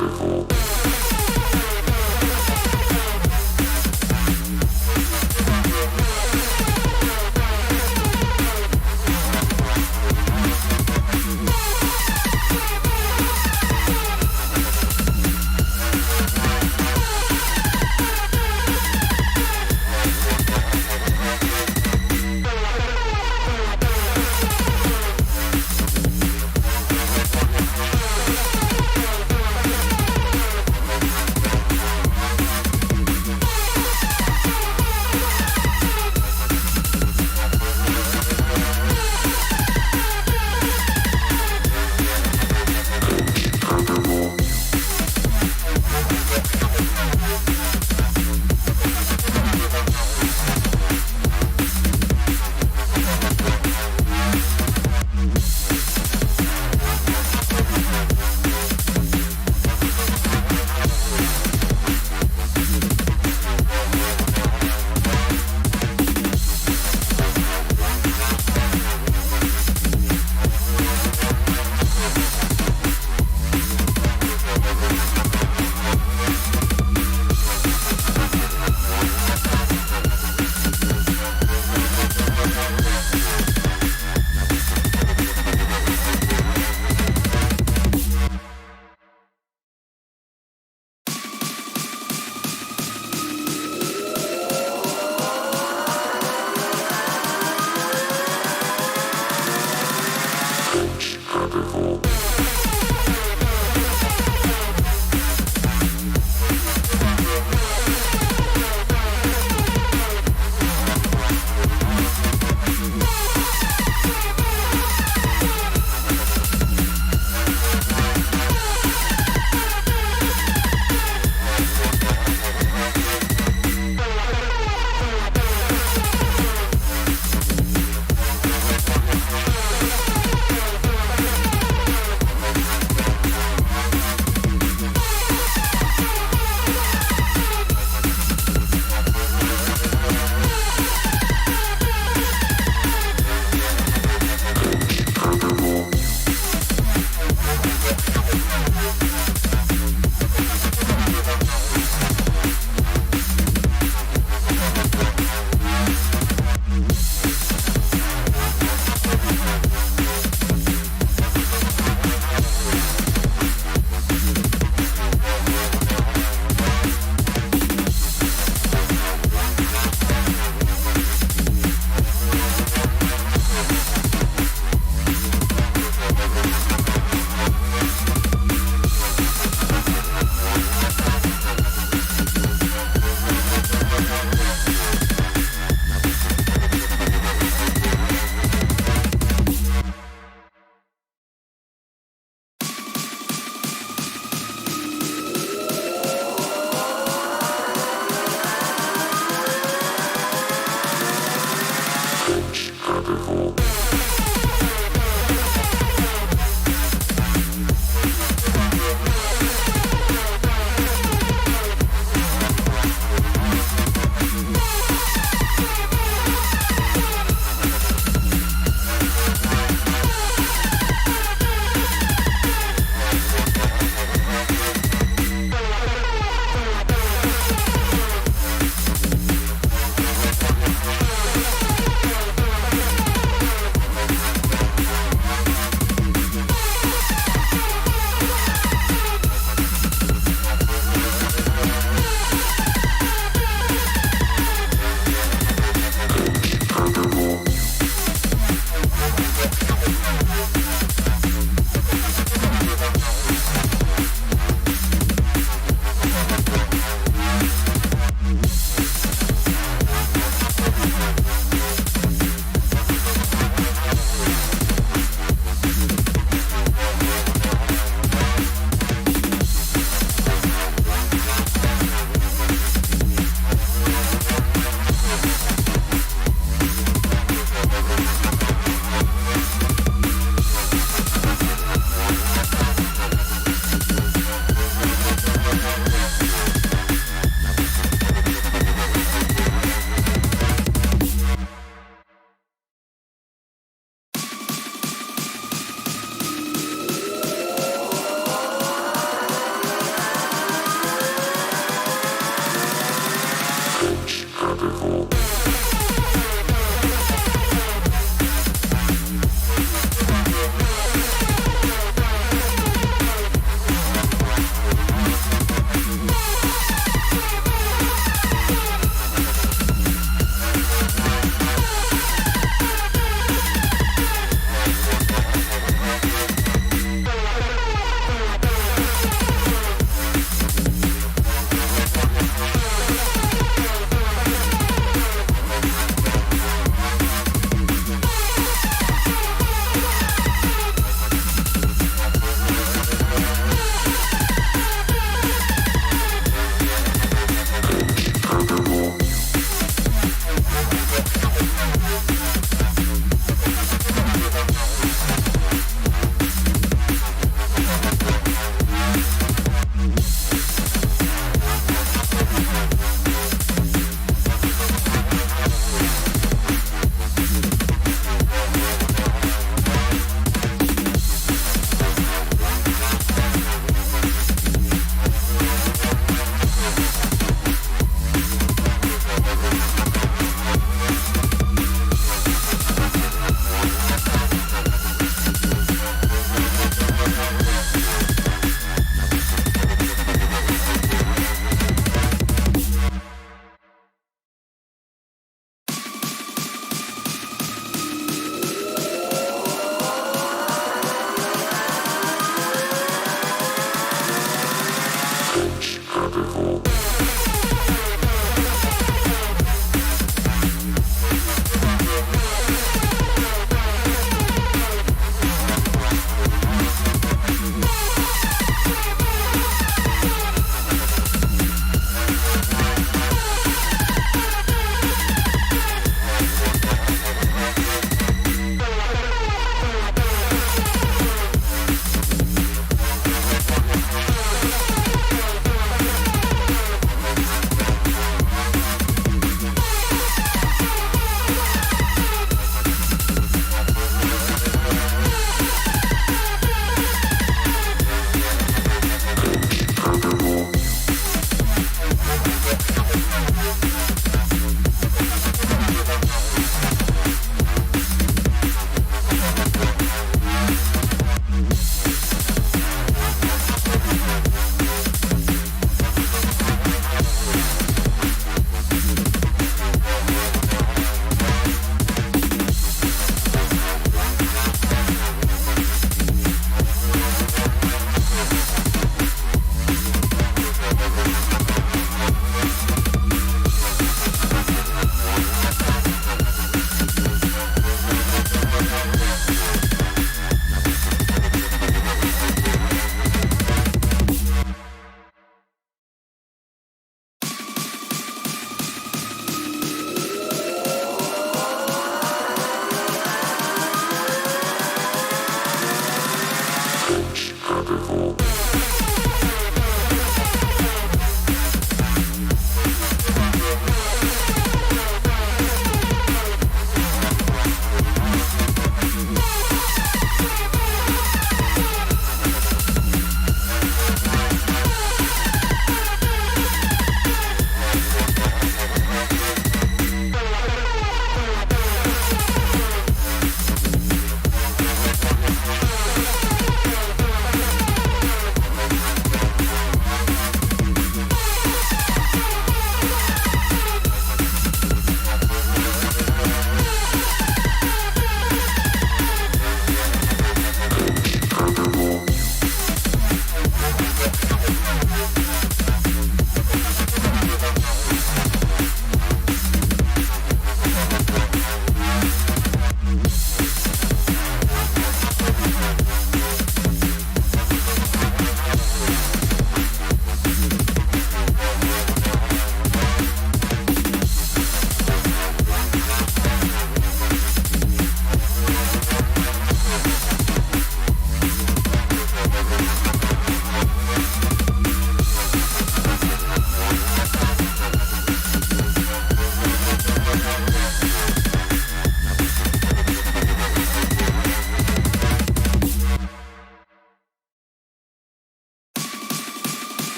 Herbivore.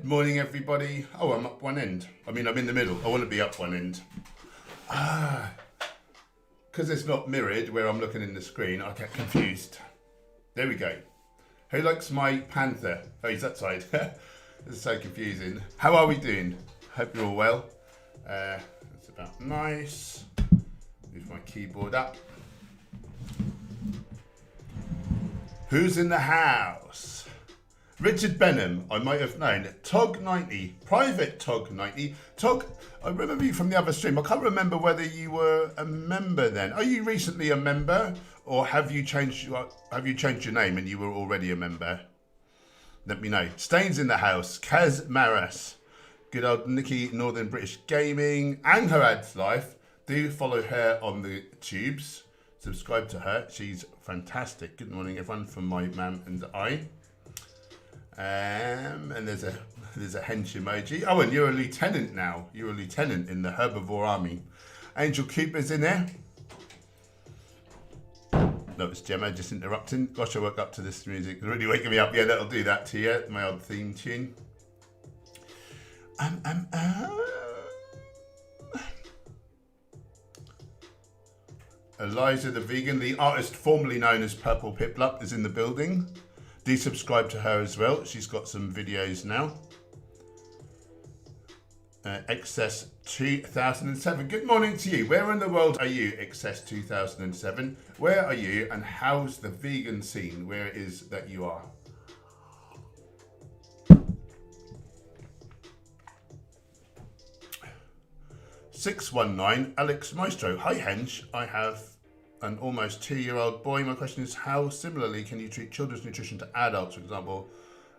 Morning everybody. Oh, I'm up one end. I mean, I'm in the middle. I want to be up one end. because it's not mirrored where I'm looking in the screen, I get confused. There we go. Who likes my panther? Oh, he's that side. This is so confusing. How are we doing? Hope you're all well. That's about nice. Move my keyboard up. Who's in the house? Richard Benham, I might have known. Tog90, Private Tog90. Tog, I remember you from the other stream. I can't remember whether you were a member then. Are you recently a member, or have you changed your name and you were already a member? Let me know. Stains in the house. Kaz Maras. Good old Nikki, Northern British Gaming, and her ads life. Do follow her on the tubes. Subscribe to her. She's fantastic. Good morning, everyone, from my mum and I. And there's a hench emoji. Oh, and you're a lieutenant now. You're a lieutenant in the herbivore army. Angel Cooper's in there. No, it's Gemma just interrupting. Gosh, I woke up to this music. It's really waking me up. Yeah, that'll do that to you. My old theme tune. Eliza the vegan, the artist formerly known as Purple Piplup, is in the building. Do subscribe to her as well. She's got some videos now. Excess 2007. Good morning to you. Where in the world are you, Excess 2007? Where are you, and how's the vegan scene? Where it is that you are? $619 Alex Maestro. Hi Hench, I have an almost 2-year-old boy. My question is, how similarly can you treat children's nutrition to adults? For example,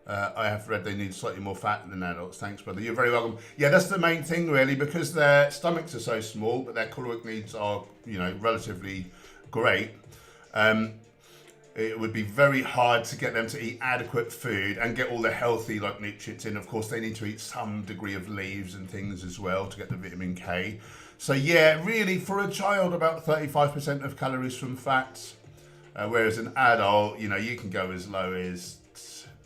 I have read they need slightly more fat than adults. Thanks, brother. You're very welcome. Yeah, that's the main thing, really, because their stomachs are so small, but their caloric needs are, relatively great. It would be very hard to get them to eat adequate food and get all the healthy nutrients in. Of course, they need to eat some degree of leaves and things as well to get the vitamin K. So yeah, really for a child, about 35% of calories from fats, whereas an adult, you can go as low as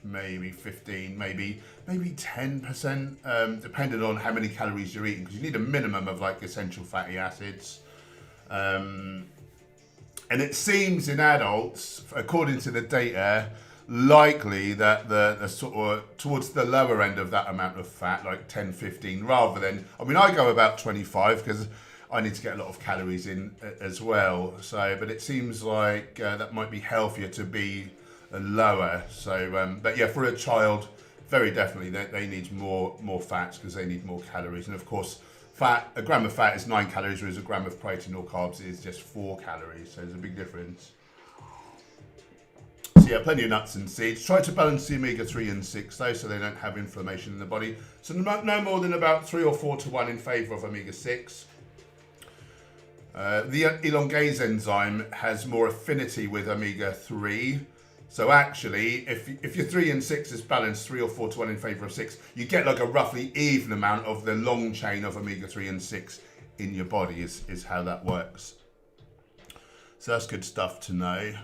maybe 15, maybe 10%, depending on how many calories you're eating, because you need a minimum of essential fatty acids. And it seems in adults, according to the data, likely that the sort of towards the lower end of that amount of fat, like 10, 15, rather than, I go about 25 because I need to get a lot of calories in as well. So, but it seems like that might be healthier to be lower. So, but yeah, for a child, very definitely they need more fats because they need more calories. And of course, a gram of fat is 9 calories, whereas a gram of protein or carbs is just 4 calories. So there's a big difference. So yeah, plenty of nuts and seeds. Try to balance the omega-3 and 6 though, so they don't have inflammation in the body. So no more than about 3 or 4 to 1 in favour of omega-6. The elongase enzyme has more affinity with omega-3. So actually, if your 3 and 6 is balanced 3 or 4 to 1 in favour of 6, you get a roughly even amount of the long chain of omega-3 and 6 in your body is how that works. So that's good stuff to know.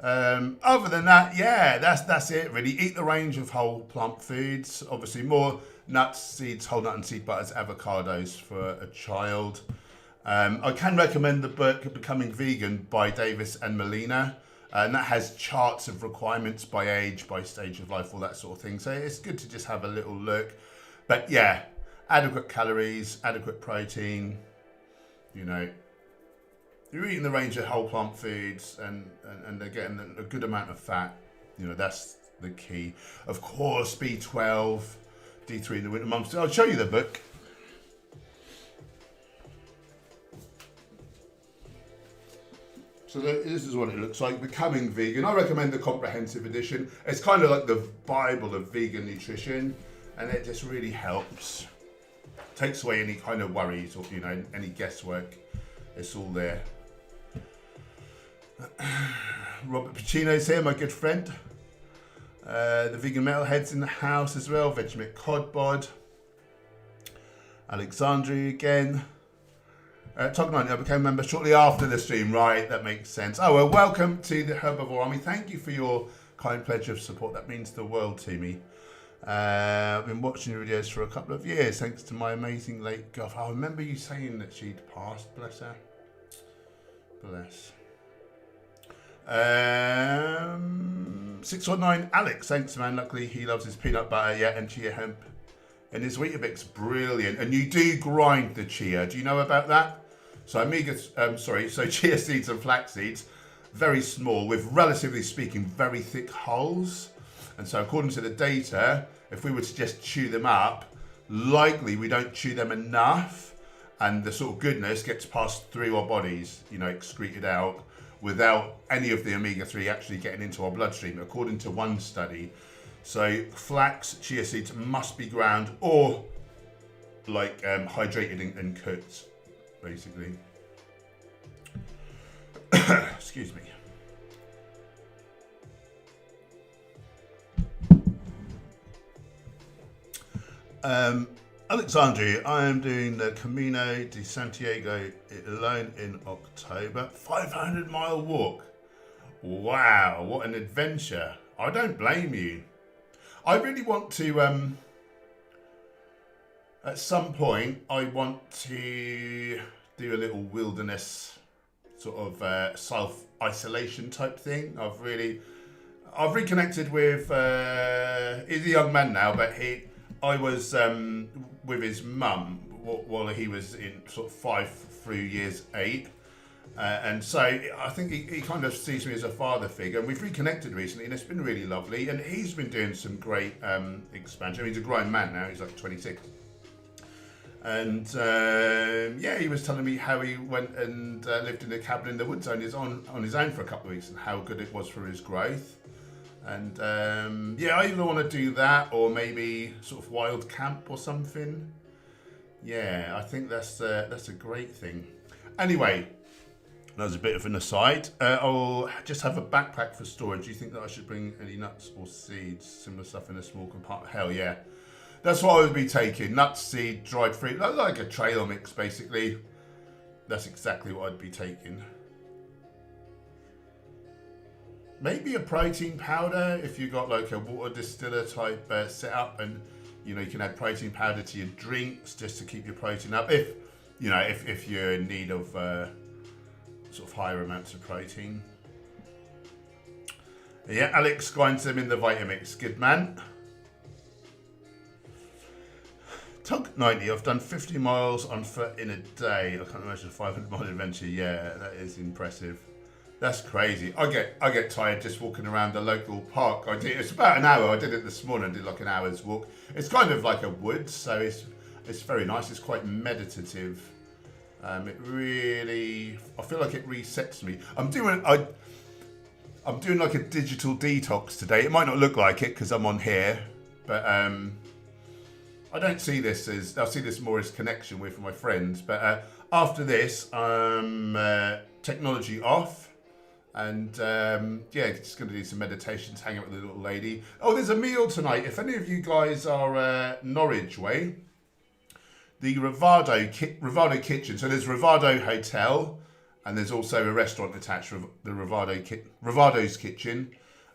Other than that, yeah, that's it really. Eat the range of whole plant foods. Obviously more nuts, seeds, whole nut and seed butters, avocados for a child. I can recommend the book Becoming Vegan by Davis and Molina. And that has charts of requirements by age, by stage of life, all that sort of thing. So it's good to just have a little look. But yeah, adequate calories, adequate protein, you're eating the range of whole plant foods and they're getting a good amount of fat. That's the key. Of course, B12, D3 in the winter months. I'll show you the book. So this is what it looks like, Becoming Vegan. I recommend the comprehensive edition. It's kind of like the Bible of vegan nutrition, and it just really helps. Takes away any kind of worries or, any guesswork. It's all there. Robert Pacino's here, my good friend. The vegan metalhead's in the house as well. Vegemite Cod Bod. Alexandria again. Tog90, I became a member shortly after the stream. Right, that makes sense. Oh, well, welcome to the Herbivore Army. Thank you for your kind pledge of support. That means the world to me. I've been watching your videos for a couple of years, thanks to my amazing late girlfriend. I remember you saying that she'd passed, bless her. Bless. 619 Alex, thanks man. Luckily he loves his peanut butter, yeah, and chia hemp. And his Weetabix, brilliant. And you do grind the chia. Do you know about that? So chia seeds and flax seeds, very small, with relatively speaking very thick hulls. And so according to the data, if we were to just chew them up, likely we don't chew them enough, and the sort of goodness gets passed through our bodies, you know, excreted out, without any of the omega-3 actually getting into our bloodstream, according to one study. So flax, chia seeds must be ground or like hydrated and cooked, basically. Excuse me. Alexandria, I am doing the Camino de Santiago alone in October. 500-mile walk. Wow, what an adventure. I don't blame you. I really want to, at some point, I want to do a little wilderness sort of self-isolation type thing. I've reconnected with, he's a young man now, but I was with his mum while he was in sort of 5 through years 8. And so I think he kind of sees me as a father figure, and we've reconnected recently, and it's been really lovely. And he's been doing some great expansion. I mean, he's a grown man now; he's like 26. And yeah, he was telling me how he went and lived in a cabin in the woods on his own for a couple of weeks, and how good it was for his growth. And yeah, I either want to do that or maybe sort of wild camp or something. Yeah, I think that's a great thing. Anyway. That was a bit of an aside. I'll just have a backpack for storage. Do you think that I should bring any nuts or seeds, similar stuff in a small compartment? Hell yeah. That's what I would be taking. Nuts, seed, dried fruit. Like a trail mix, basically. That's exactly what I'd be taking. Maybe a protein powder if you got like a water distiller type setup, and you know you can add protein powder to your drinks just to keep your protein up. If you know if you're in need of sort of higher amounts of protein. Yeah, Alex grinds them in the Vitamix. Good man. Tug 90, I've done 50 miles on foot in a day. I can't imagine a 500-mile adventure. Yeah, that is impressive. That's crazy. I get tired just walking around the local park. It's about an hour. I did it this morning. I did like an hour's walk. It's kind of like a woods, so it's very nice. It's quite meditative. It really, I feel like it resets me. I'm doing like a digital detox today. It might not look like it because I'm on here, but I don't see this as, I see this more as connection with my friends. But after this, technology off, and yeah, just going to do some meditations, hang out with the little lady. Oh, there's a meal tonight. If any of you guys are Norwich way, the Rivado Kitchen. So there's Rivado Hotel, and there's also a restaurant attached, the Rivado's Kitchen.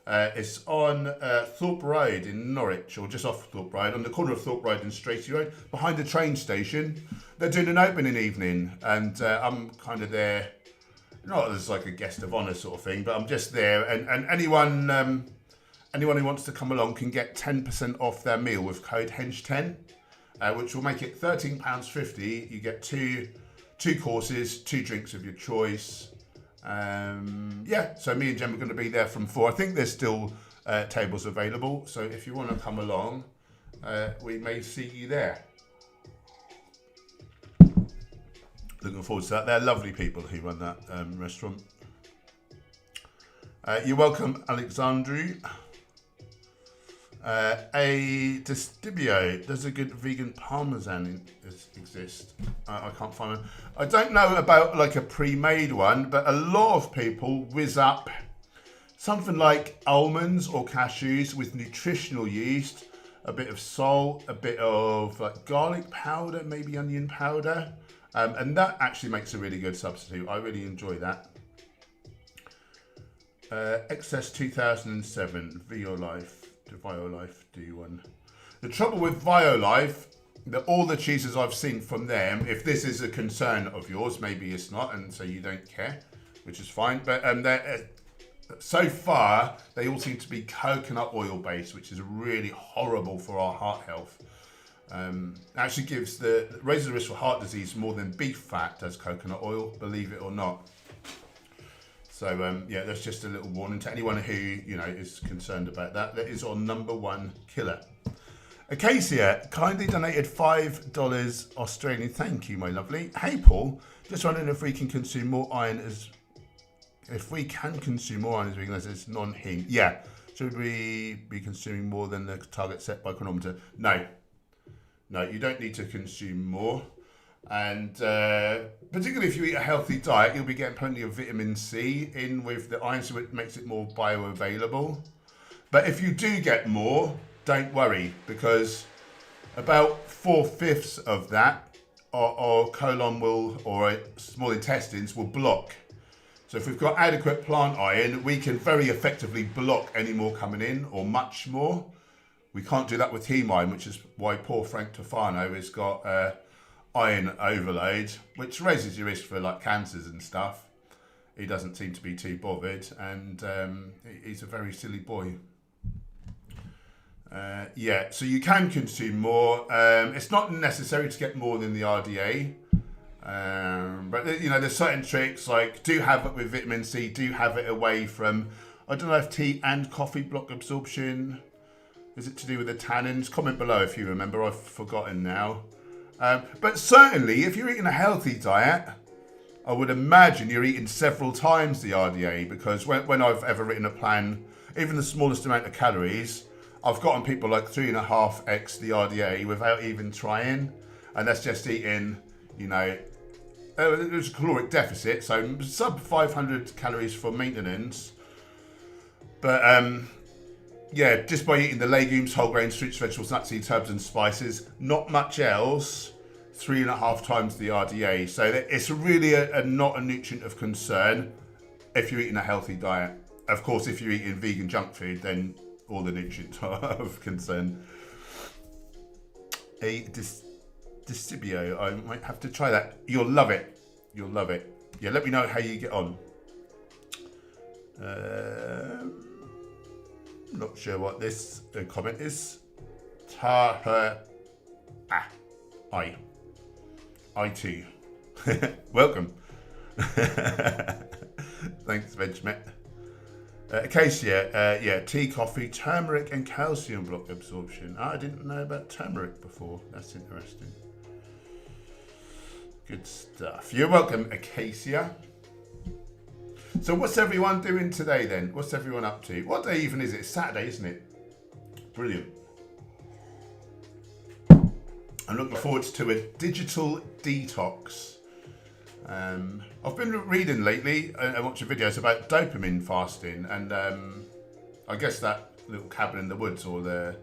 It's on Thorpe Road in Norwich, or just off Thorpe Road, on the corner of Thorpe Road and Stracey Road, behind the train station. They're doing an opening evening, and I'm kind of there, not as like a guest of honour sort of thing, but I'm just there, and anyone who wants to come along can get 10% off their meal with code HENCH10. Which will make it £13.50. You get two courses, 2 drinks of your choice. Yeah, so me and Gemma are going to be there from 4. I think there's still tables available. So if you want to come along, we may see you there. Looking forward to that. They're lovely people who run that restaurant. You're welcome, Alexandru. A Distibio, does a good vegan parmesan exist? I can't find one. I don't know about like a pre-made one, but a lot of people whiz up something like almonds or cashews with nutritional yeast, a bit of salt, a bit of like garlic powder, maybe onion powder, and that actually makes a really good substitute. I really enjoy that. Excess 2007, Violife. Violife do one. The trouble with Violife, all the cheeses I've seen from them, if this is a concern of yours, maybe it's not, and so you don't care, which is fine. But so far, they all seem to be coconut oil based, which is really horrible for our heart health. Actually raises the risk for heart disease more than beef fat does coconut oil, believe it or not. So yeah, that's just a little warning to anyone who is concerned about that. That is our #1 killer. Acacia kindly donated $5 Australian. Thank you, my lovely. Hey, Paul. Just wondering if we can consume more iron as vegan as it's non-heme. Yeah. Should we be consuming more than the target set by chronometer? No, you don't need to consume more. And particularly if you eat a healthy diet, you'll be getting plenty of vitamin C in with the iron, so it makes it more bioavailable. But if you do get more, don't worry, because about 4/5 of that, our colon or small intestines will block. So if we've got adequate plant iron, we can very effectively block any more coming in, or much more. We can't do that with heme iron, which is why poor Frank Tofano has got iron overload, which raises your risk for like cancers and stuff. He doesn't seem to be too bothered, and he's a very silly boy. Yeah, so you can consume more. It's not necessary to get more than the RDA, but there's certain tricks, like do have it with vitamin C, do have it away from, I don't know if tea and coffee block absorption. Is it to do with the tannins? Comment below if you remember, I've forgotten now. But certainly, if you're eating a healthy diet, I would imagine you're eating several times the RDA, because when I've ever written a plan, even the smallest amount of calories, I've gotten people like 3.5x the RDA without even trying, and that's just eating, there's a caloric deficit, so sub 500 calories for maintenance. But yeah, just by eating the legumes, whole grains, fruits, vegetables, nuts, seeds, herbs and spices, not much else, 3.5 times the RDA. So it's really not a nutrient of concern if you're eating a healthy diet. Of course, if you're eating vegan junk food, then all the nutrients are of concern. A Discibio, I might have to try that. You'll love it. You'll love it. Yeah, let me know how you get on. Not sure what this comment is. I too. Welcome. Thanks, Vegmet. Acacia, yeah, tea, coffee, turmeric and calcium block absorption. I didn't know about turmeric before. That's interesting. Good stuff. You're welcome, Acacia. So what's everyone doing today then? What's everyone up to? What day even is it? It's Saturday, isn't it? Brilliant. I'm looking forward to a digital detox. I've been reading lately and watching videos about dopamine fasting, and I guess that little cabin in the woods, or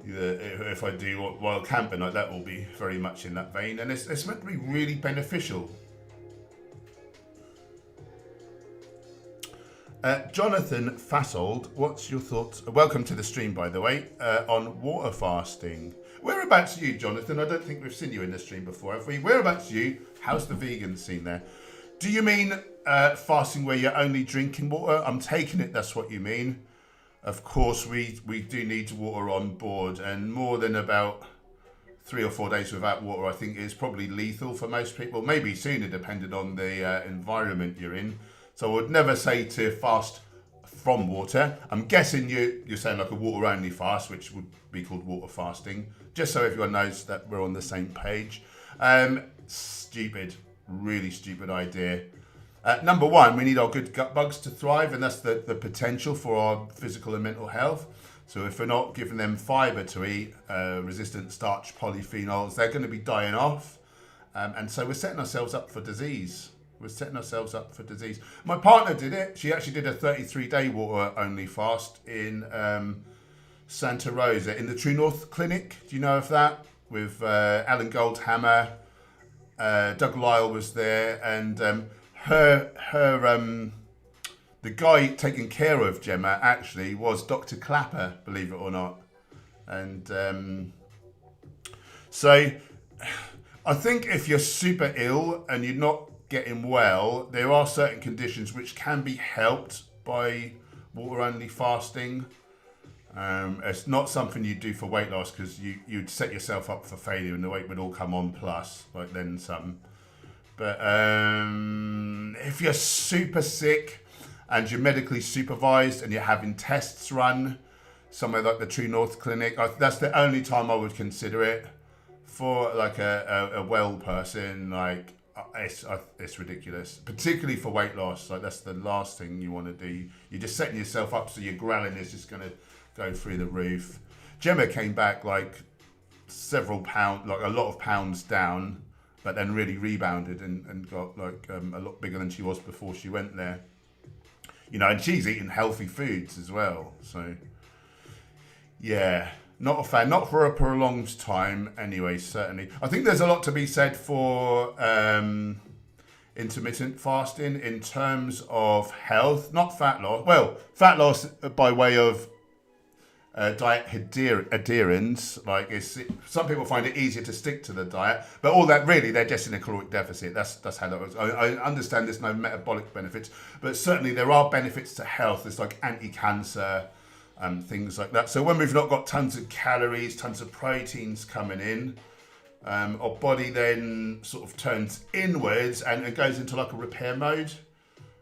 if I do wild camping, like that will be very much in that vein, and it's meant to be really beneficial. Jonathan Fassold, what's your thoughts? Welcome to the stream, by the way, on water fasting. Whereabouts are you, Jonathan? I don't think we've seen you in the stream before, have we? Whereabouts are you? How's the vegan scene there? Do you mean fasting where you're only drinking water? I'm taking it that's what you mean. Of course, we do need water on board, and more than about 3 or 4 days without water, I think, is probably lethal for most people. Maybe sooner, depending on the environment you're in. So I would never say to fast from water. I'm guessing you're saying like a water only fast, which would be called water fasting, just so everyone knows that we're on the same page. Stupid, really stupid idea. Number one, we need our good gut bugs to thrive, and that's the potential for our physical and mental health. So if we're not giving them fibre to eat, resistant starch, polyphenols, they're going to be dying off. And so we're setting ourselves up for disease. My partner did it. She actually did a 33-day water-only fast in Santa Rosa in the True North Clinic. Do you know of that? With Alan Goldhammer, Doug Lyle was there, and the guy taking care of Gemma actually was Dr. Clapper, believe it or not. And so I think if you're super ill and you're not getting well, there are certain conditions which can be helped by water-only fasting. It's not something you do for weight loss, because you'd set yourself up for failure and the weight would all come on plus, like then some. But if you're super sick and you're medically supervised and you're having tests run somewhere like the True North Clinic, that's the only time I would consider it. For like a well person, like it's ridiculous, particularly for weight loss. Like that's the last thing you want to do. You're just setting yourself up so your ghrelin is just going to go through the roof. Gemma came back like several pounds, like a lot of pounds down, but then really rebounded and got like a lot bigger than she was before she went there. You know, and she's eating healthy foods as well. So yeah, not a fan, not for a prolonged time anyway, certainly. I think there's a lot to be said for intermittent fasting in terms of health, not fat loss. Well, fat loss by way of diet adherence. Like some people find it easier to stick to the diet, but all that really, they're just in a caloric deficit. That's how that works. I understand there's no metabolic benefits, but certainly there are benefits to health. There's like anti-cancer, things like that. So when we've not got tons of calories, tons of proteins coming in, our body then sort of turns inwards and goes into like a repair mode.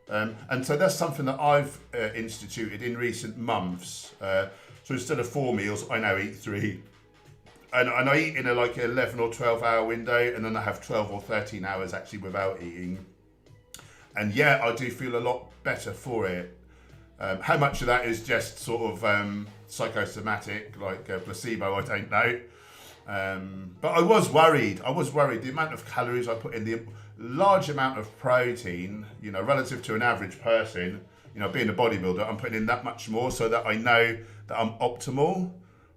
And so that's something that I've instituted in recent months. So instead of 4 meals, I now eat 3. And I eat in a like 11 or 12 hour window, and then I have 12 or 13 hours actually without eating. And yeah, I do feel a lot better for it. How much of that is just sort of psychosomatic, like placebo, I don't know. But I was worried. The amount of calories I put in, the large amount of protein, you know, relative to an average person, you know, being a bodybuilder, I'm putting in that much more so that I know that I'm optimal.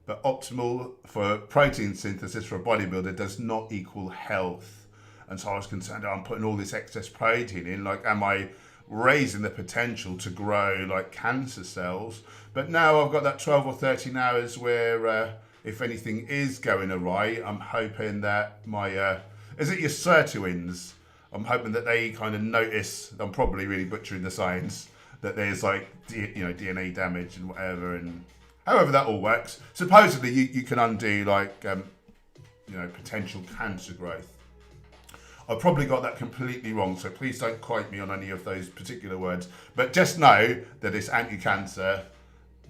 But optimal for protein synthesis for a bodybuilder does not equal health. And so I was concerned, I'm putting all this excess protein in, like, am I raising the potential to grow like cancer cells? But now I've got that 12 or 13 hours where if anything is going awry, I'm hoping that my is it your sirtuins, I'm hoping that they kind of notice, I'm probably really butchering the science, that there's like DNA damage and whatever, and however that all works. Supposedly you can undo like potential cancer growth. I probably got that completely wrong, so please don't quote me on any of those particular words. But just know that it's anti-cancer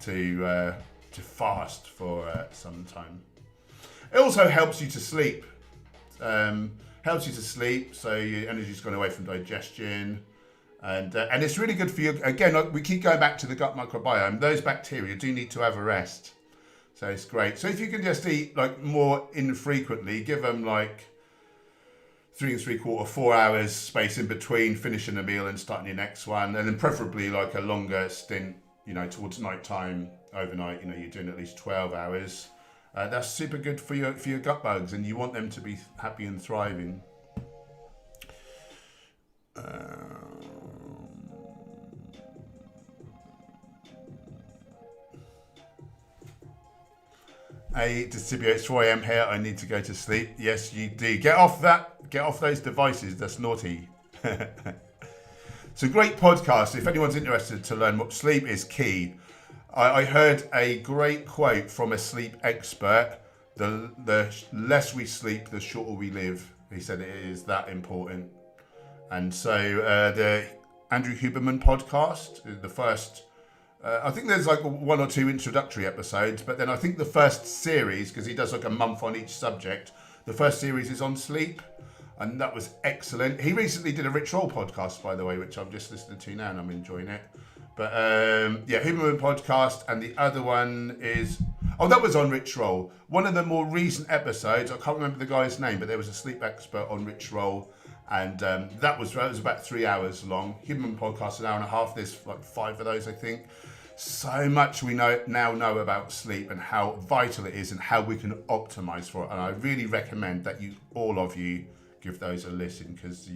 to fast for some time. It also helps you to sleep. So your energy's gone away from digestion, and it's really good for you. Again, we keep going back to the gut microbiome. Those bacteria do need to have a rest, so it's great. So if you can just eat like more infrequently, give them like 3 3/4, 4 hours space in between finishing a meal and starting your next one, and then preferably like a longer stint, towards night time, overnight. You're doing at least 12 hours. That's super good for your gut bugs, and you want them to be happy and thriving. Hey, Distribute, it's 4 a.m. here. I need to go to sleep. Yes, you do. Get off those devices. That's naughty. It's a great podcast. If anyone's interested to learn what sleep is key. I heard a great quote from a sleep expert. The less we sleep, the shorter we live. He said it is that important. And so the Andrew Huberman podcast, the first, I think there's like 1 or 2 introductory episodes, but then I think the first series, because he does like a month on each subject, the first series is on sleep, and that was excellent. He recently did a Rich Roll podcast, by the way, which I'm just listening to now and I'm enjoying it. But Huberman podcast, and the other one is, that was on Rich Roll. One of the more recent episodes, I can't remember the guy's name, but there was a sleep expert on Rich Roll, and that was about 3 hours long. Huberman podcast, 1.5 hours. There's like 5 of those, I think. So much we now know about sleep and how vital it is and how we can optimize for it. And I really recommend that all of you give those a listen, because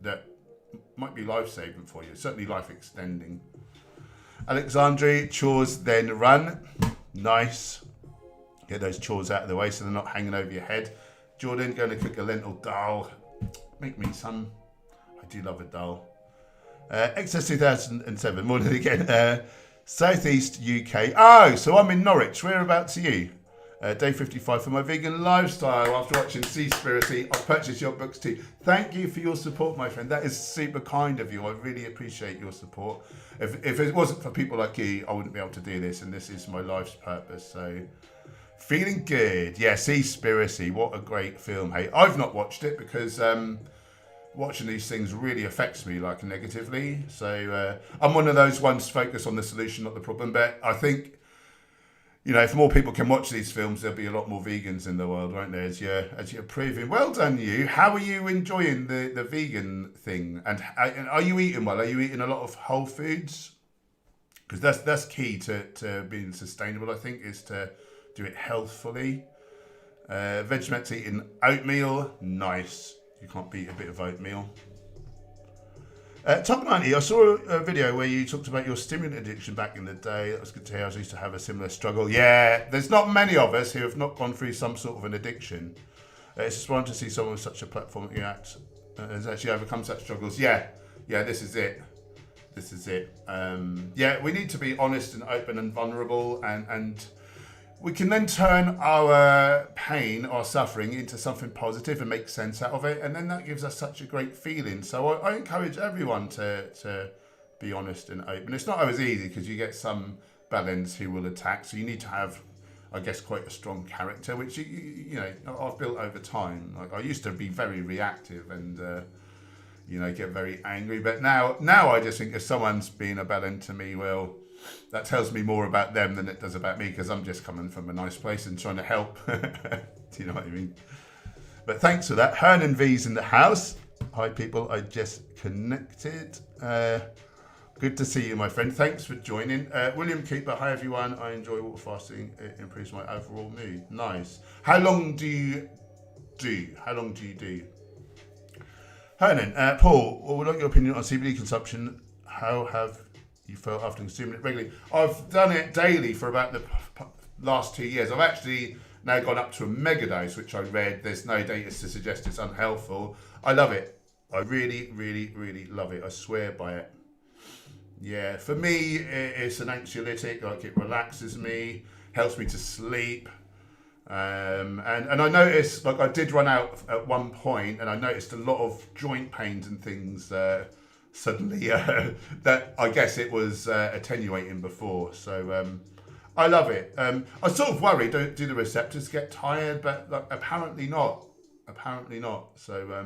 that might be life-saving for you. Certainly life-extending. Alexandri, chores then run. Nice. Get those chores out of the way so they're not hanging over your head. Jordan, going to cook a lentil dal. Make me some. I do love a dal. XS 2007, morning again. Southeast UK. Oh, so I'm in Norwich. Whereabouts are you? Day 55 for my vegan lifestyle. After watching Seaspiracy, I've purchased your books too. Thank you for your support, my friend. That is super kind of you. I really appreciate your support. If it wasn't for people like you, I wouldn't be able to do this, and this is my life's purpose. So, feeling good. Yeah, Seaspiracy. What a great film. Hey, I've not watched it because watching these things really affects me like negatively. So I'm one of those ones focused on the solution, not the problem. But I think, you know, if more people can watch these films, there'll be a lot more vegans in the world, won't there? As you're proving. Well done, you. How are you enjoying the vegan thing? And are you eating well? Are you eating a lot of whole foods? Because that's key to being sustainable, I think, is to do it healthfully. Vegemite's eating oatmeal. Nice. You can't beat a bit of oatmeal. Top 90, I saw a video where you talked about your stimulant addiction back in the day. That was good to hear. I used to have a similar struggle. Yeah, there's not many of us who have not gone through some sort of an addiction. It's just wonderful to see someone with such a platform that has actually overcome such struggles. Yeah, this is it. This is it. Yeah, we need to be honest and open and vulnerable, and we can then turn our pain, our suffering, into something positive and make sense out of it. And then that gives us such a great feeling. So I encourage everyone to be honest and open. It's not always easy because you get some balance who will attack. So you need to have, I guess, quite a strong character, which, you know, I've built over time. Like, I used to be very reactive and, you know, get very angry. But now I just think if someone's being a bad end to me, well, that tells me more about them than it does about me, because I'm just coming from a nice place and trying to help. Do you know what I mean? But thanks for that. Hernan V's in the house. Hi, people. I just connected. Good to see you, my friend. Thanks for joining. William Keeper. Hi, everyone. I enjoy water fasting. It improves my overall mood. Nice. How long do you do? Hernan, Paul, what would like your opinion on CBD consumption? How have you felt after consuming it regularly? I've done it daily for about the last 2 years. I've actually now gone up to a mega dose, which I read. There's no data to suggest it's unhealthful. I love it. I really, really, really love it. I swear by it. Yeah, for me, it's an anxiolytic. Like, it relaxes me, helps me to sleep. And I noticed, like, I did run out at one point, and I noticed a lot of joint pains and things suddenly that I guess it was attenuating before. So I love it. I sort of worry, do the receptors get tired? But like, apparently not. So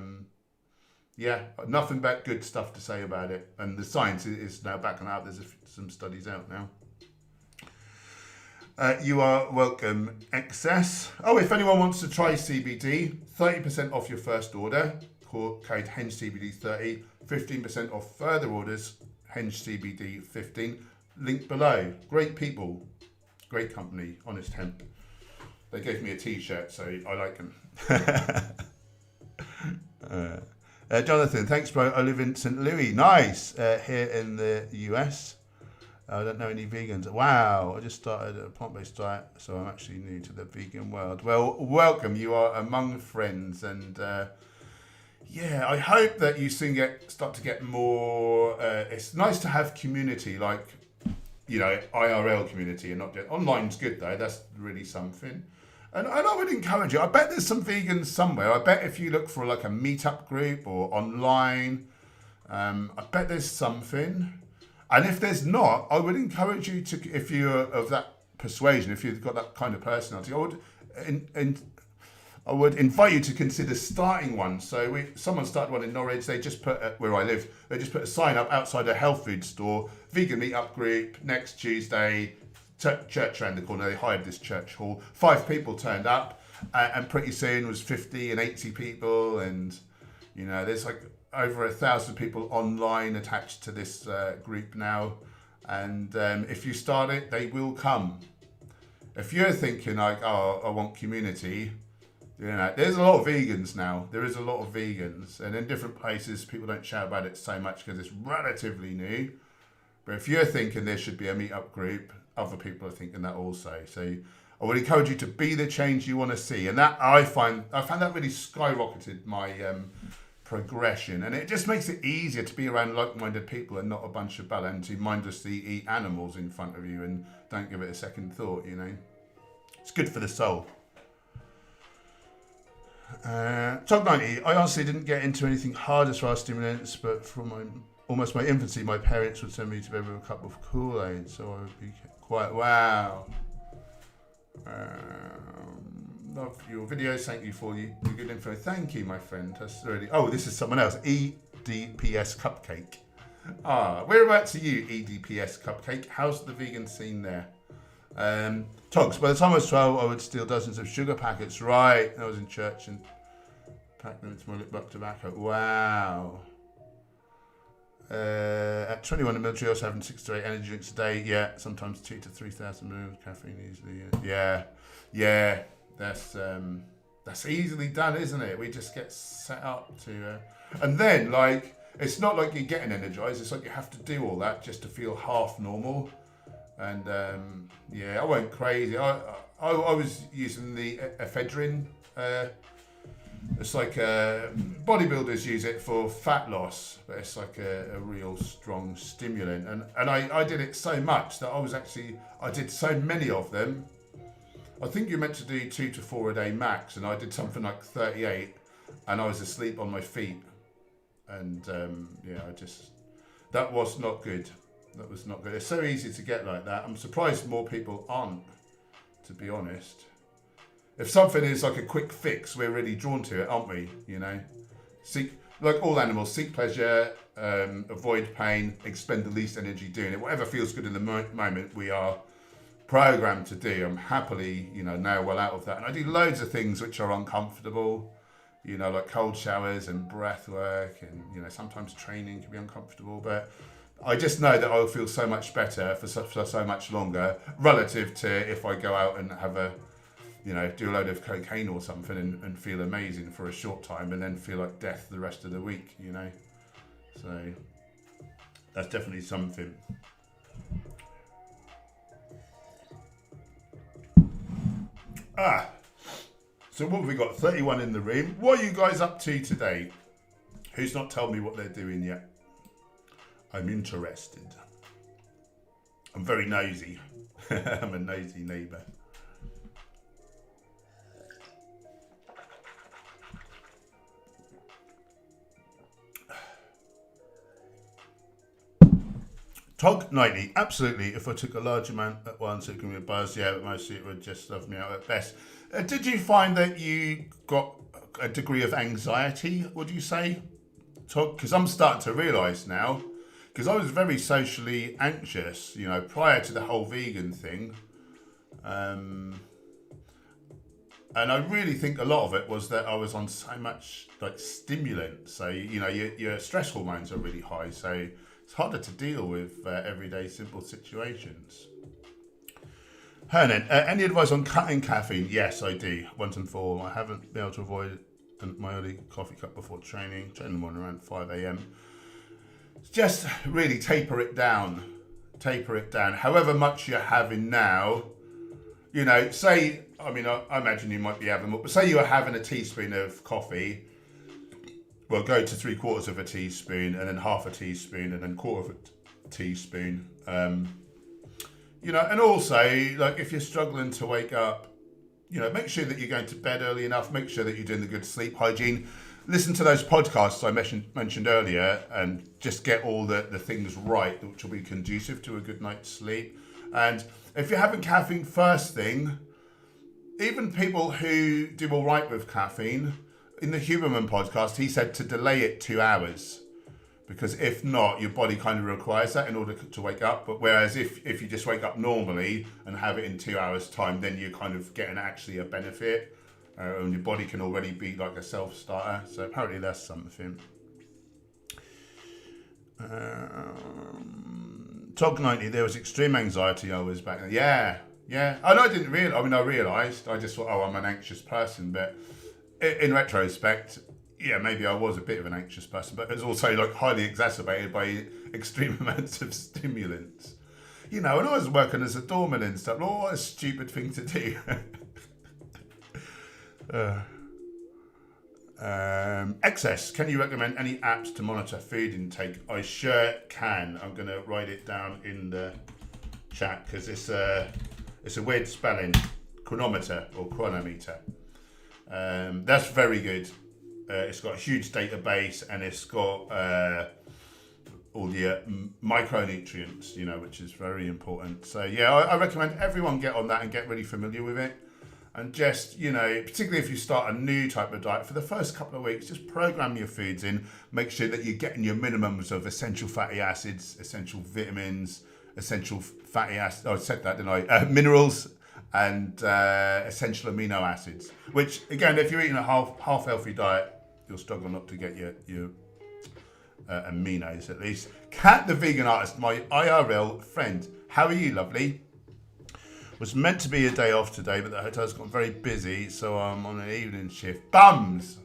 yeah, nothing but good stuff to say about it. And the science is now backing out. There's some studies out now. You are welcome, XS. Oh, if anyone wants to try CBD, 30% off your first order. Code HenchCBD30. 15% off further orders, HenchCBD15. Link below. Great people. Great company. Honest Hemp. They gave me a t-shirt, so I like them. Jonathan, thanks, bro. I live in St. Louis. Nice. Here in the US. I don't know any vegans. Wow. I just started a plant-based diet, so I'm actually new to the vegan world. Well, welcome. You are among friends, and yeah, I hope that you soon start to get more. It's nice to have community, like, you know, IRL community, and not just online's good though. That's really something. And I would encourage you. I bet there's some vegans somewhere. I bet if you look for like a meetup group or online, I bet there's something. And if there's not, I would encourage you to, if you're of that persuasion, if you've got that kind of personality, I would invite you to consider starting one. So someone started one in Norwich. They just put, where I live, they just put a sign up outside a health food store, vegan meetup group, next Tuesday, church around the corner. They hired this church hall. 5 people turned up, and pretty soon was 50 and 80 people. And, you know, there's like over 1,000 people online attached to this group now. And if you start it, they will come. If you're thinking like, oh, I want community, you know, there's a lot of vegans now. There is a lot of vegans, and in different places, people don't shout about it so much because it's relatively new. But if you're thinking there should be a meetup group, other people are thinking that also. So I would encourage you to be the change you want to see, and that I found that really skyrocketed my progression, and it just makes it easier to be around like-minded people and not a bunch of bellends who mindlessly eat animals in front of you and don't give it a second thought, you know. It's good for the soul. Top 90, I honestly didn't get into anything hard as far as stimulants, but from almost my infancy, my parents would send me to bed with a cup of Kool-Aid, so I would be quite, wow. Love your videos, thank you for your good info. Thank you, my friend. That's really. Oh, this is someone else. EDPS Cupcake. Whereabouts are you, EDPS Cupcake? How's the vegan scene there? Togs. By the time I was 12, I would steal dozens of sugar packets. Right. I was in church and packed them into my lip buck tobacco. Wow. At 21 in the military, I was having 6 to 8 energy drinks a day. Yeah, sometimes 2 to 3,000 milligrams of caffeine easily. Yeah. That's easily done, isn't it? We just get set up to, and then like it's not like you're getting energized. It's like you have to do all that just to feel half normal. And I went crazy. I was using the ephedrine. It's like bodybuilders use it for fat loss, but it's like a real strong stimulant. And I did it so much that I did so many of them. I think you're meant to do 2 to 4 a day max, and I did something like 38, and I was asleep on my feet. And that was not good. That was not good. It's so easy to get like that. I'm surprised more people aren't, to be honest. If something is like a quick fix, we're really drawn to it, aren't we? You know, like all animals, seek pleasure, avoid pain, expend the least energy doing it. Whatever feels good in the moment, we are programmed to do. I'm happily, now well out of that. And I do loads of things which are uncomfortable, like cold showers and breath work, and, sometimes training can be uncomfortable, but I just know that I'll feel so much better for so much longer relative to if I go out and have do a load of cocaine or something and feel amazing for a short time and then feel like death the rest of the week, So that's definitely something. So what have we got? 31 in the room. What are you guys up to today? Who's not told me what they're doing yet? I'm interested. I'm very nosy. I'm a nosy neighbour. Tog 90, absolutely. If I took a large amount at once, it can be a buzz. Yeah, but mostly it would just stuff me out at best. Did you find that you got a degree of anxiety, would you say, Tog? Because I'm starting to realise now, because I was very socially anxious, prior to the whole vegan thing. And I really think a lot of it was that I was on so much like stimulant. So, your stress hormones are really high. So it's harder to deal with everyday simple situations. Hernan, any advice on cutting caffeine? Yes, I do, once and for all. I haven't been able to avoid my early coffee cup before training in the morning around 5 a.m. Just really taper it down. However much you're having now, say, I imagine you might be having more, but say you are having a teaspoon of coffee. Well, go to 3/4 of a teaspoon, and then half a teaspoon, and then 1/4 of a teaspoon. And also, like, if you're struggling to wake up, make sure that you're going to bed early enough. Make sure that you're doing the good sleep hygiene. Listen to those podcasts I mentioned earlier, and just get all the things right, which will be conducive to a good night's sleep. And if you're having caffeine first thing, even people who do all right with caffeine, in the Huberman podcast, he said to delay it 2 hours, because if not, your body kind of requires that in order to wake up. But whereas if you just wake up normally and have it in 2 hours time, then you're kind of getting actually a benefit, and your body can already be like a self-starter. So apparently that's something. Tog 90, there was extreme anxiety I was back then. Yeah. And I didn't realize, I realised, I just thought, I'm an anxious person, but in retrospect, maybe I was a bit of an anxious person, but it was also like highly exacerbated by extreme amounts of stimulants. When I was working as a doorman and stuff, what a stupid thing to do. Excess. Can you recommend any apps to monitor food intake? I sure can. I'm going to write it down in the chat because it's a weird spelling. Chronometer or chronometer. That's very good. It's got a huge database and it's got all the micronutrients, you know, which is very important. So yeah, I recommend everyone get on that and get really familiar with it. And just, you know, particularly if you start a new type of diet, for the first couple of weeks, just program your foods in. Make sure that you're getting your minimums of essential fatty acids, essential vitamins, essential fatty acids. Oh, I said that, didn't I? Minerals and essential amino acids. Which, again, if you're eating a half healthy diet, you'll struggle not to get your aminos at least. Kat the vegan artist, my IRL friend. How are you, lovely? Was meant to be a day off today, but the hotel's got very busy, so I'm on an evening shift. Bums!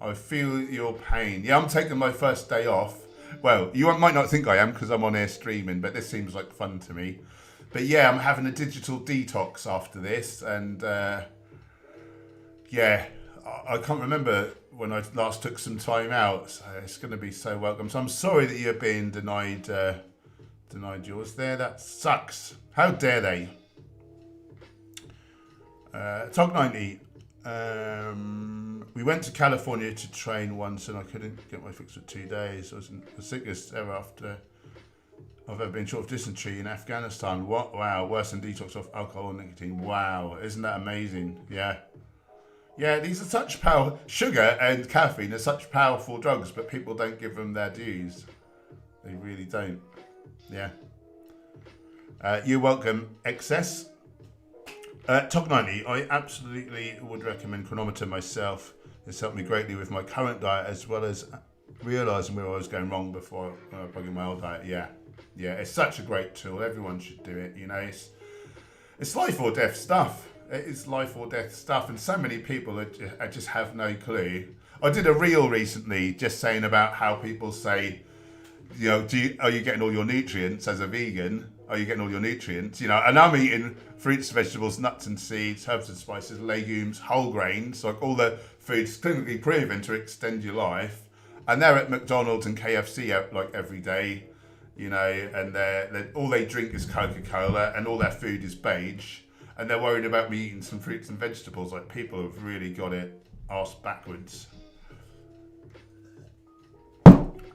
I feel your pain. Yeah, I'm taking my first day off. Well, you might not think I am because I'm on air streaming, but this seems like fun to me. But yeah, I'm having a digital detox after this, and yeah, I can't remember when I last took some time out, so it's going to be so welcome. So I'm sorry that you're being denied yours there. That sucks. How dare they? Tog 90. We went to California to train once and I couldn't get my fix for 2 days. I was the sickest ever after I've ever been short of dysentery in Afghanistan. What? Wow, worse than detox off alcohol and nicotine. Wow, isn't that amazing? Yeah. Yeah, these are such powerful, sugar and caffeine are such powerful drugs, but people don't give them their dues. They really don't. Yeah. You're welcome, Excess. Top 90, I absolutely would recommend Chronometer myself. It's helped me greatly with my current diet as well as realising where I was going wrong before plugging my old diet. Yeah, it's such a great tool. Everyone should do it. You know, it's life or death stuff. It is life or death stuff, and so many people just have no clue. I did a reel recently just saying about how people say, you know, are you getting all your nutrients as a vegan? Are you getting all your nutrients? You know, and I'm eating fruits, vegetables, nuts and seeds, herbs and spices, legumes, whole grains, like all the foods clinically proven to extend your life. And they're at McDonald's and KFC like every day, you know, and they're all they drink is Coca-Cola and all their food is beige. And they're worried about me eating some fruits and vegetables. Like, people have really got it arse backwards.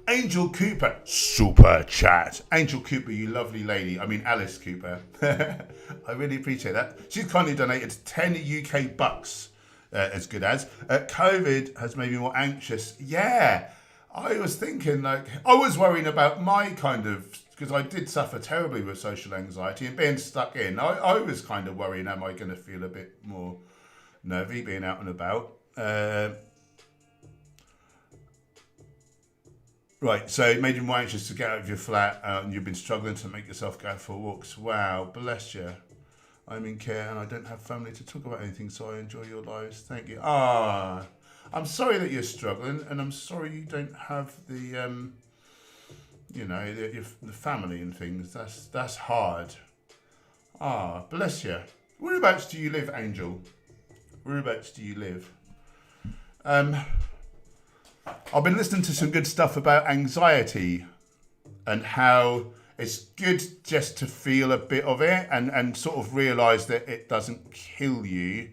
Angel Cooper, super chat. Angel Cooper, you lovely lady. I mean, Alice Cooper. I really appreciate that. She's kindly donated 10 UK bucks, as good as. COVID has made me more anxious. Yeah, I was thinking, like, I was worrying about my kind of, because I did suffer terribly with social anxiety and being stuck in. I was kind of worrying, am I going to feel a bit more nervy being out and about? Right, so it made you more anxious to get out of your flat and you've been struggling to make yourself go for walks. Wow, bless you. I'm in care and I don't have family to talk about anything, so I enjoy your lives. Thank you. I'm sorry that you're struggling and I'm sorry you don't have the, you know, the family and things. That's hard. Bless you. Whereabouts do you live, Angel? Whereabouts do you live? I've been listening to some good stuff about anxiety and how it's good just to feel a bit of it and sort of realise that it doesn't kill you.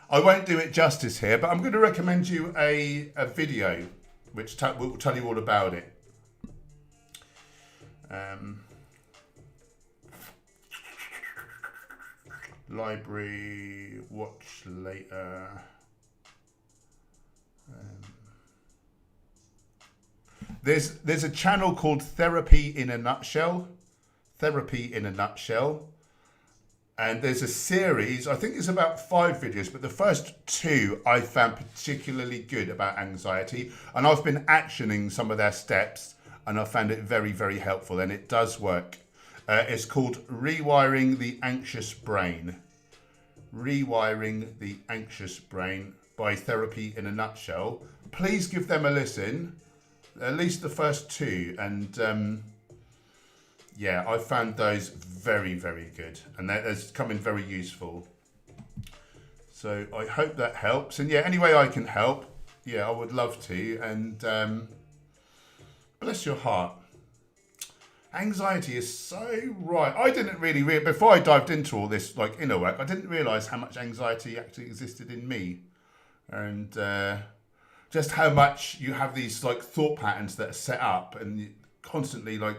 I won't do it justice here, but I'm going to recommend you a video which will tell you all about it. Library, watch later. There's a channel called Therapy in a Nutshell. Therapy in a Nutshell. And there's a series, I think it's about 5 videos, but the first 2 I found particularly good about anxiety. And I've been actioning some of their steps and I found it very, very helpful. And it does work. It's called Rewiring the Anxious Brain. Rewiring the Anxious Brain by Therapy in a Nutshell. Please give them a listen. At least the first 2, and yeah, I found those very, very good, and that's come in very useful. So I hope that helps, and yeah, any way I can help, Yeah, I would love to. And bless your heart. Anxiety is so right. I didn't really before I dived into all this like inner work, I didn't realise how much anxiety actually existed in me, and just how much you have these like thought patterns that are set up, and you constantly like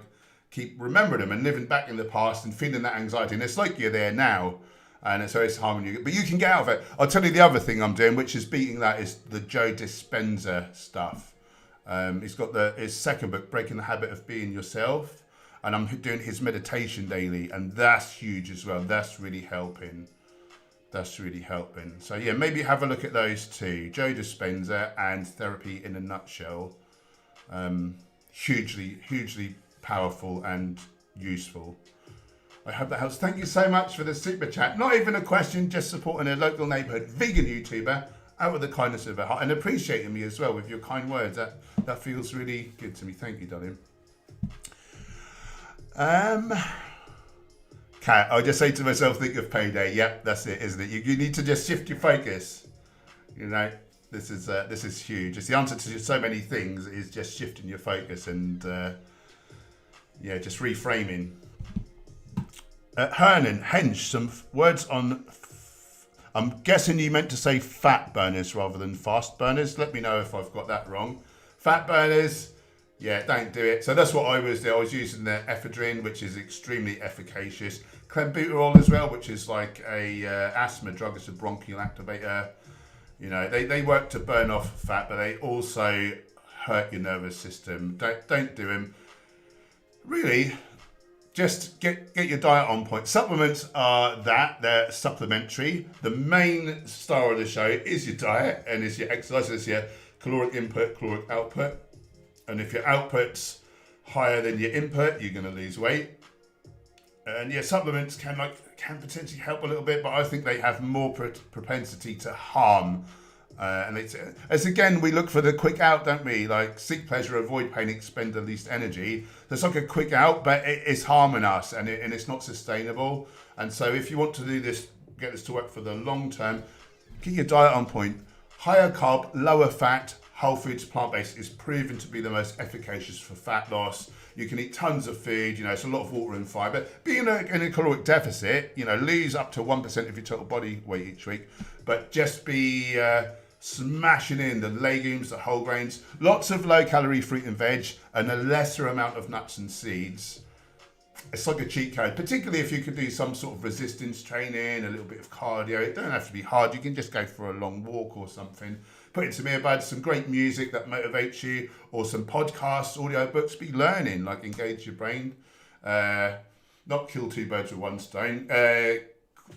keep remembering them and living back in the past and feeling that anxiety. And it's like you're there now, and so it's harming you. But you can get out of it. I'll tell you the other thing I'm doing, which is beating that, is the Joe Dispenza stuff. He's got his second book, Breaking the Habit of Being Yourself. And I'm doing his meditation daily, and that's huge as well. That's really helping. So yeah, maybe have a look at those two. Joe Dispenza and Therapy in a Nutshell. Hugely powerful and useful. I hope that helps. Thank you so much for the super chat. Not even a question, just supporting a local neighbourhood vegan YouTuber out of the kindness of her heart, and appreciating me as well with your kind words. That feels really good to me. Thank you, darling. Kat, I just say to myself, think of payday. Yep, that's it, isn't it? You need to just shift your focus. You know, this is huge. It's the answer to so many things, is just shifting your focus and just reframing. Hernan, Hench, some words on. I'm guessing you meant to say fat burners rather than fast burners. Let me know if I've got that wrong. Fat burners. Yeah, don't do it. So that's what I was doing. I was using the ephedrine, which is extremely efficacious. Clenbuterol as well, which is like a asthma drug. It's a bronchial activator. You know, they work to burn off fat, but they also hurt your nervous system. Don't do them. Really, just get your diet on point. Supplements are they're supplementary. The main star of the show is your diet and is your exercise. It's your caloric input, caloric output. And if your output's higher than your input, you're going to lose weight. And supplements can potentially help a little bit, but I think they have more propensity to harm. And as again, we look for the quick out, don't we? Like, seek pleasure, avoid pain, expend the least energy. There's like a quick out, but it's harming us, and it's not sustainable. And so if you want to do this, get this to work for the long term, get your diet on point. Higher carb, lower fat, whole foods, plant-based is proven to be the most efficacious for fat loss. You can eat tons of food, it's a lot of water and fiber. Be in a caloric deficit, lose up to 1% of your total body weight each week, but just be smashing in the legumes, the whole grains, lots of low-calorie fruit and veg, and a lesser amount of nuts and seeds. It's like a cheat code, particularly if you could do some sort of resistance training, a little bit of cardio. It don't have to be hard. You can just go for a long walk or something. Put in some earbuds, some great music that motivates you, or some podcasts, audio books. Be learning, like engage your brain. Not kill two birds with one stone.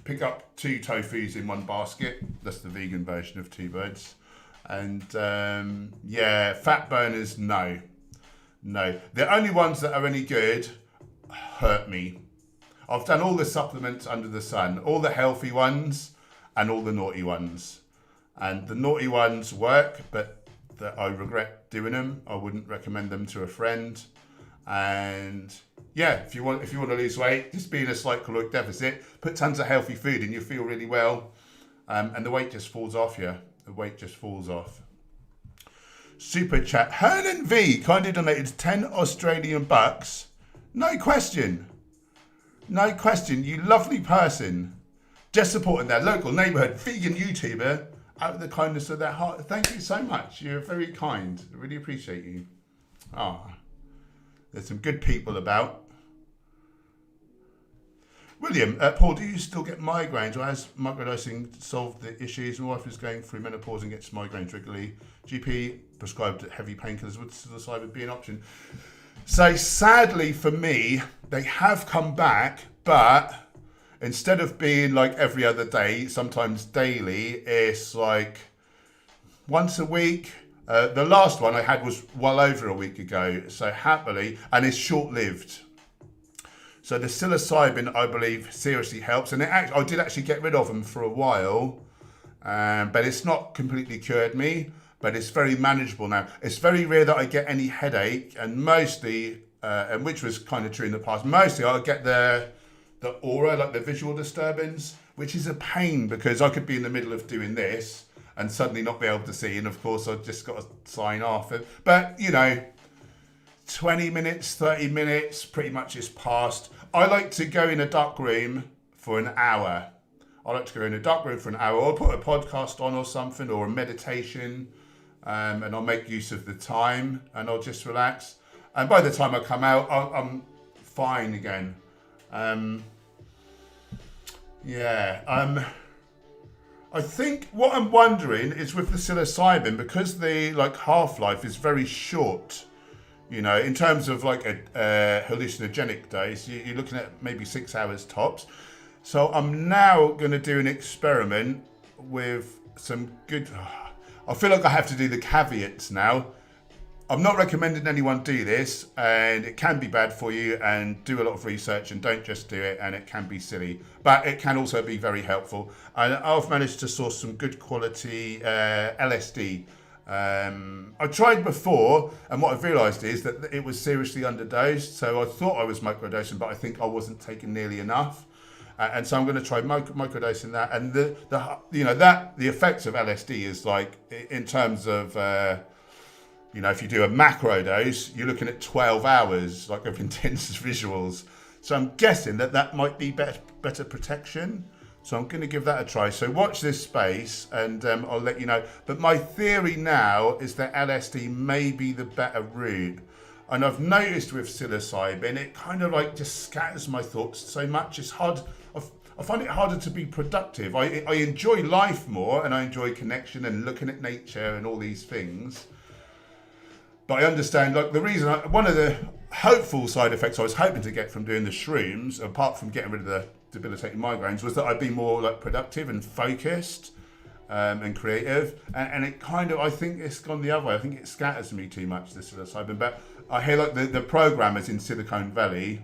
Pick up 2 tofus in one basket. That's the vegan version of 2 birds. And fat burners, no. The only ones that are any good hurt me. I've done all the supplements under the sun, all the healthy ones and all the naughty ones. And the naughty ones work, but I regret doing them. I wouldn't recommend them to a friend. And if you want to lose weight, just be in a slight caloric deficit, put tons of healthy food and you feel really well. And the weight just falls off you. The weight just falls off. Super chat. Hernan V kindly donated 10 Australian bucks. No question, you lovely person. Just supporting their local neighbourhood vegan YouTuber out of the kindness of their heart. Thank you so much. You're very kind. I really appreciate you. There's some good people about. William, Paul, do you still get migraines, or has microdosing solved the issues? My wife is going through menopause and gets migraines regularly. GP prescribed heavy painkillers. Would psilocybin be an option? So sadly for me, they have come back, but instead of being like every other day, sometimes daily, it's like once a week. The last one I had was well over a week ago, so happily, and it's short-lived. So the psilocybin, I believe, seriously helps, and I did actually get rid of them for a while, but it's not completely cured me. But it's very manageable now. It's very rare that I get any headache, and mostly, and which was kind of true in the past, mostly I get the aura, like the visual disturbance, which is a pain because I could be in the middle of doing this and suddenly not be able to see. And of course, I've just got to sign off. But, 20 minutes, 30 minutes, pretty much is past. I like to go in a dark room for an hour. I like to go in a dark room for an hour, or put a podcast on or something, or a meditation, and I'll make use of the time, and I'll just relax. And by the time I come out, I'm fine again. I think what I'm wondering is with the psilocybin, because the half-life is very short, in terms of a hallucinogenic dose, you're looking at maybe 6 hours tops. So I'm now going to do an experiment with some good... I feel like I have to do the caveats now. I'm not recommending anyone do this, and it can be bad for you, and do a lot of research and don't just do it, and it can be silly. But it can also be very helpful. And I've managed to source some good quality LSD. I tried before, and what I've realised is that it was seriously underdosed. So I thought I was microdosing, but I think I wasn't taking nearly enough. And so I'm going to try microdosing that. And the effects of LSD is in terms of... if you do a macro dose, you're looking at 12 hours of intense visuals. So I'm guessing that might be better protection. So I'm going to give that a try. So watch this space, and I'll let you know. But my theory now is that LSD may be the better route. And I've noticed with psilocybin, it kind of just scatters my thoughts so much. It's hard. I find it harder to be productive. I enjoy life more, and I enjoy connection and looking at nature and all these things. But I understand, the reason, one of the hopeful side effects I was hoping to get from doing the shrooms, apart from getting rid of the debilitating migraines, was that I'd be more productive and focused and creative. And it kind of, I think it's gone the other way. I think it scatters me too much, this psilocybin. But I hear the programmers in Silicon Valley,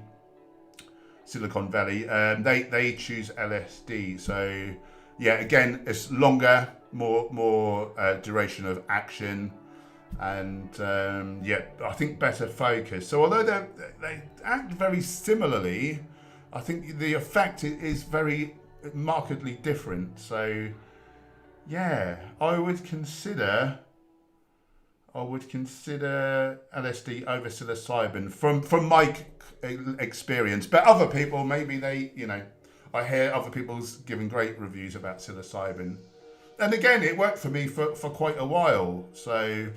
they choose LSD. So yeah, again, it's longer, more duration of action. And I think better focus. So although they act very similarly, I think the effect is very markedly different. So yeah, I would consider LSD over psilocybin from my experience. But other people, maybe I hear other people's giving great reviews about psilocybin. And again, it worked for me for quite a while. So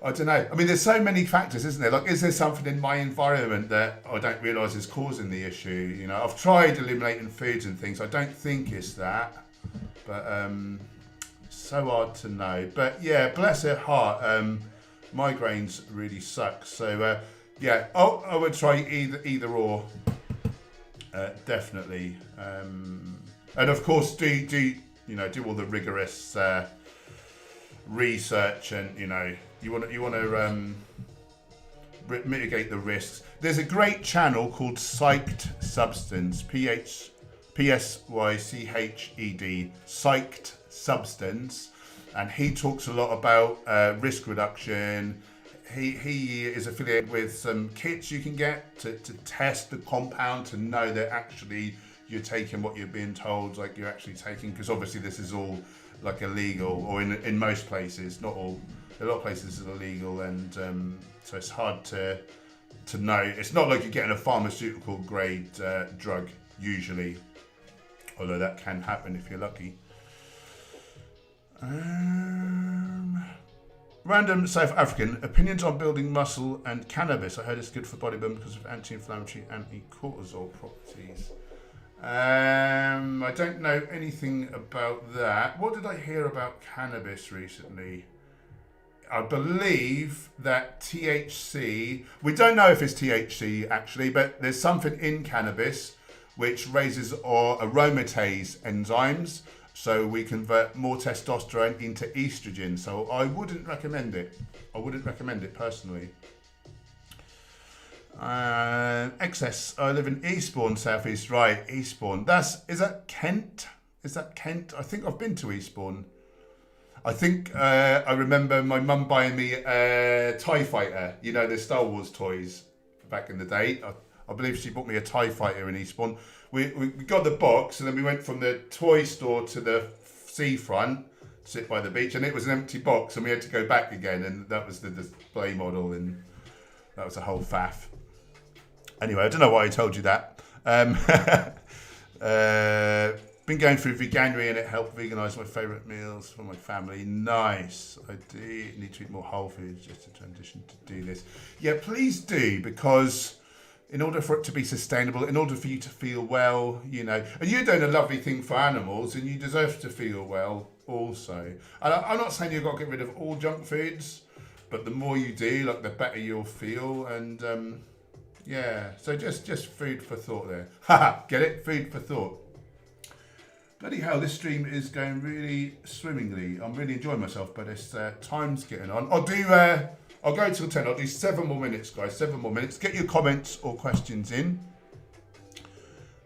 I don't know. I mean, there's so many factors, isn't there? Is there something in my environment that I don't realise is causing the issue? I've tried eliminating foods and things. I don't think it's that. But it's so hard to know. But yeah, bless her heart. Migraines really suck. So I would try either or. Definitely. And of course, do all the rigorous research, and you want to mitigate the risks. There's a great channel called Psyched Substance, PSYCHED, Psyched Substance, and he talks a lot about risk reduction. He is affiliated with some kits you can get to test the compound, to know that actually you're taking what you're being told you're actually taking, because obviously this is all illegal, or in most places, not all. A lot of places is illegal, and so it's hard to know. It's not like you're getting a pharmaceutical grade drug usually, although that can happen if you're lucky. Random South African opinions on building muscle and cannabis. I heard it's good for bodybuilding because of anti-inflammatory, anti-cortisol properties. I don't know anything about that. What did I hear about cannabis recently? I believe that THC, we don't know if it's THC actually, but there's something in cannabis which raises our aromatase enzymes, so we convert more testosterone into estrogen. So I wouldn't recommend it. I wouldn't recommend it personally. Excess. I live in Eastbourne, Southeast. Right, Eastbourne. Is that Kent? Is that Kent? I think I've been to Eastbourne. I think I remember my mum buying me a TIE Fighter, the Star Wars toys back in the day. I believe she bought me a TIE Fighter in Eastbourne. We got the box, and then we went from the toy store to the seafront sit by the beach, and it was an empty box, and we had to go back again, and that was the display model, and that was a whole faff. Anyway, I don't know why I told you that. Been going through veganuary, and it helped veganise my favourite meals for my family. Nice. I do need to eat more whole foods just to transition to do this. Yeah, please do, because in order for it to be sustainable, in order for you to feel well, you know, and you're doing a lovely thing for animals, and you deserve to feel well also. And I'm not saying you've got to get rid of all junk foods, but the more you do, like, the better you'll feel. And yeah, so just food for thought there. Haha, get it? Food for thought. Bloody hell, this stream is going really swimmingly. I'm really enjoying myself, but it's time's getting on. I'll go till 10. I'll do 7 more minutes, guys. 7 more minutes. Get your comments or questions in.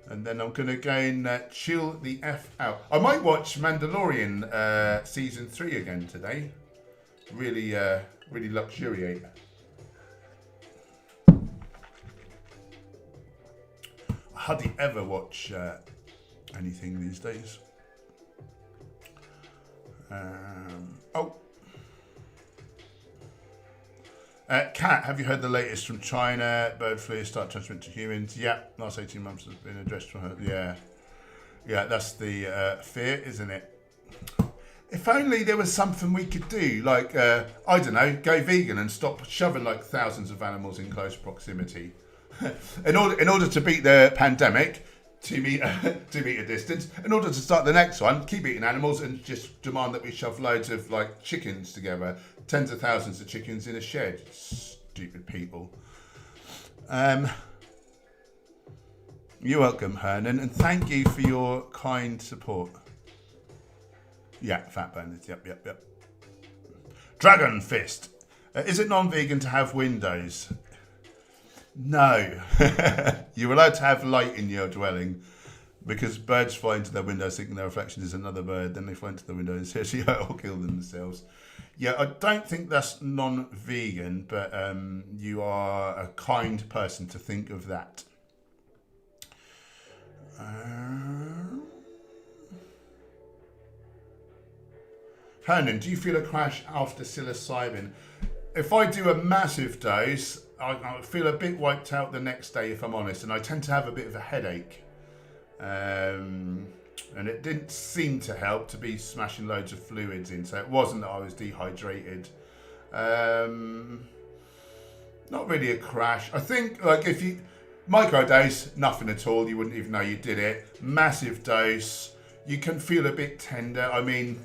And then I'm going to go and chill the F out. I might watch Mandalorian season 3 again today. Really, really luxuriate. I hardly ever watch anything these days. Kat, have you heard the latest from China? Bird flu start transmitting to humans. Yeah, last 18 months has been addressed from her. Yeah, that's the fear, isn't it? If only there was something we could do, like, I don't know, go vegan and stop shoving like thousands of animals in close proximity. in order to beat the pandemic, 2 meter distance. In order to start the next one, keep eating animals and just demand that we shove loads of like chickens together, tens of thousands of chickens in a shed. Stupid people. You're welcome, Hernan, and thank you for your kind support. Yeah, fat burners. Yep. Dragon Fist. Is it non-vegan to have windows? No. You're allowed to have light in your dwelling, because birds fly into their windows thinking their reflection is another bird, then they fly into the window and seriously or kill themselves. Yeah, I don't think that's non-vegan, but you are a kind person to think of that. Hernan, do you feel a crash after psilocybin? If I do a massive dose, I feel a bit wiped out the next day, if I'm honest, and I tend to have a bit of a headache. And it didn't seem to help to be smashing loads of fluids in, so it wasn't that I was dehydrated. Not really a crash. I think, like, if you microdose, nothing at all, you wouldn't even know you did it. Massive dose, you can feel a bit tender. I mean,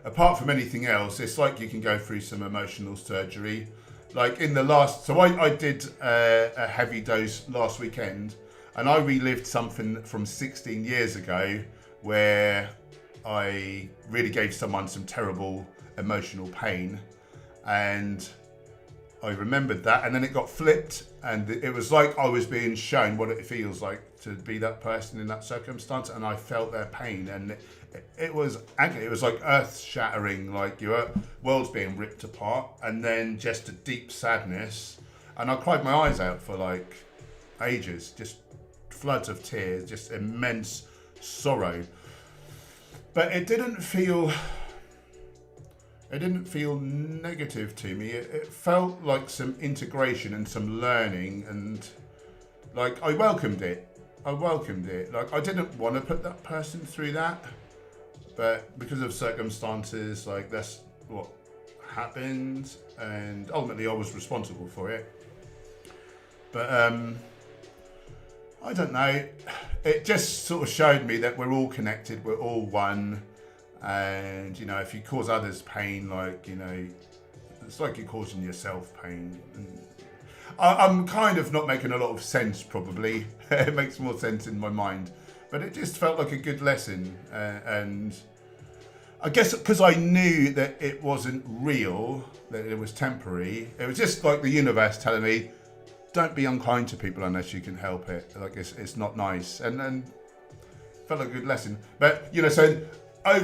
apart from anything else, it's like you can go through some emotional surgery. Like in the last, so I did a heavy dose last weekend, and I relived something from 16 years ago where I really gave someone some terrible emotional pain, and I remembered that, and then it got flipped, and it was like I was being shown what it feels like to be that person in that circumstance, and I felt their pain, and it was agony. It was like earth-shattering, like your world's being ripped apart, and then just a deep sadness, and I cried my eyes out for like ages, just floods of tears, just immense sorrow. But it didn't feel negative to me. It felt like some integration and some learning, and like I welcomed it. Like I didn't want to put that person through that, but because of circumstances, like that's what happened, and ultimately I was responsible for it. But I don't know, it just sort of showed me that we're all connected, we're all one, and you know, if you cause others pain, like, you know, it's like you're causing yourself pain. And I'm kind of not making a lot of sense, probably. It makes more sense in my mind, but it just felt like a good lesson, and I guess because I knew that it wasn't real, that it was temporary, it was just like the universe telling me, don't be unkind to people unless you can help it. Like it's not nice, and felt like a good lesson. But you know, so I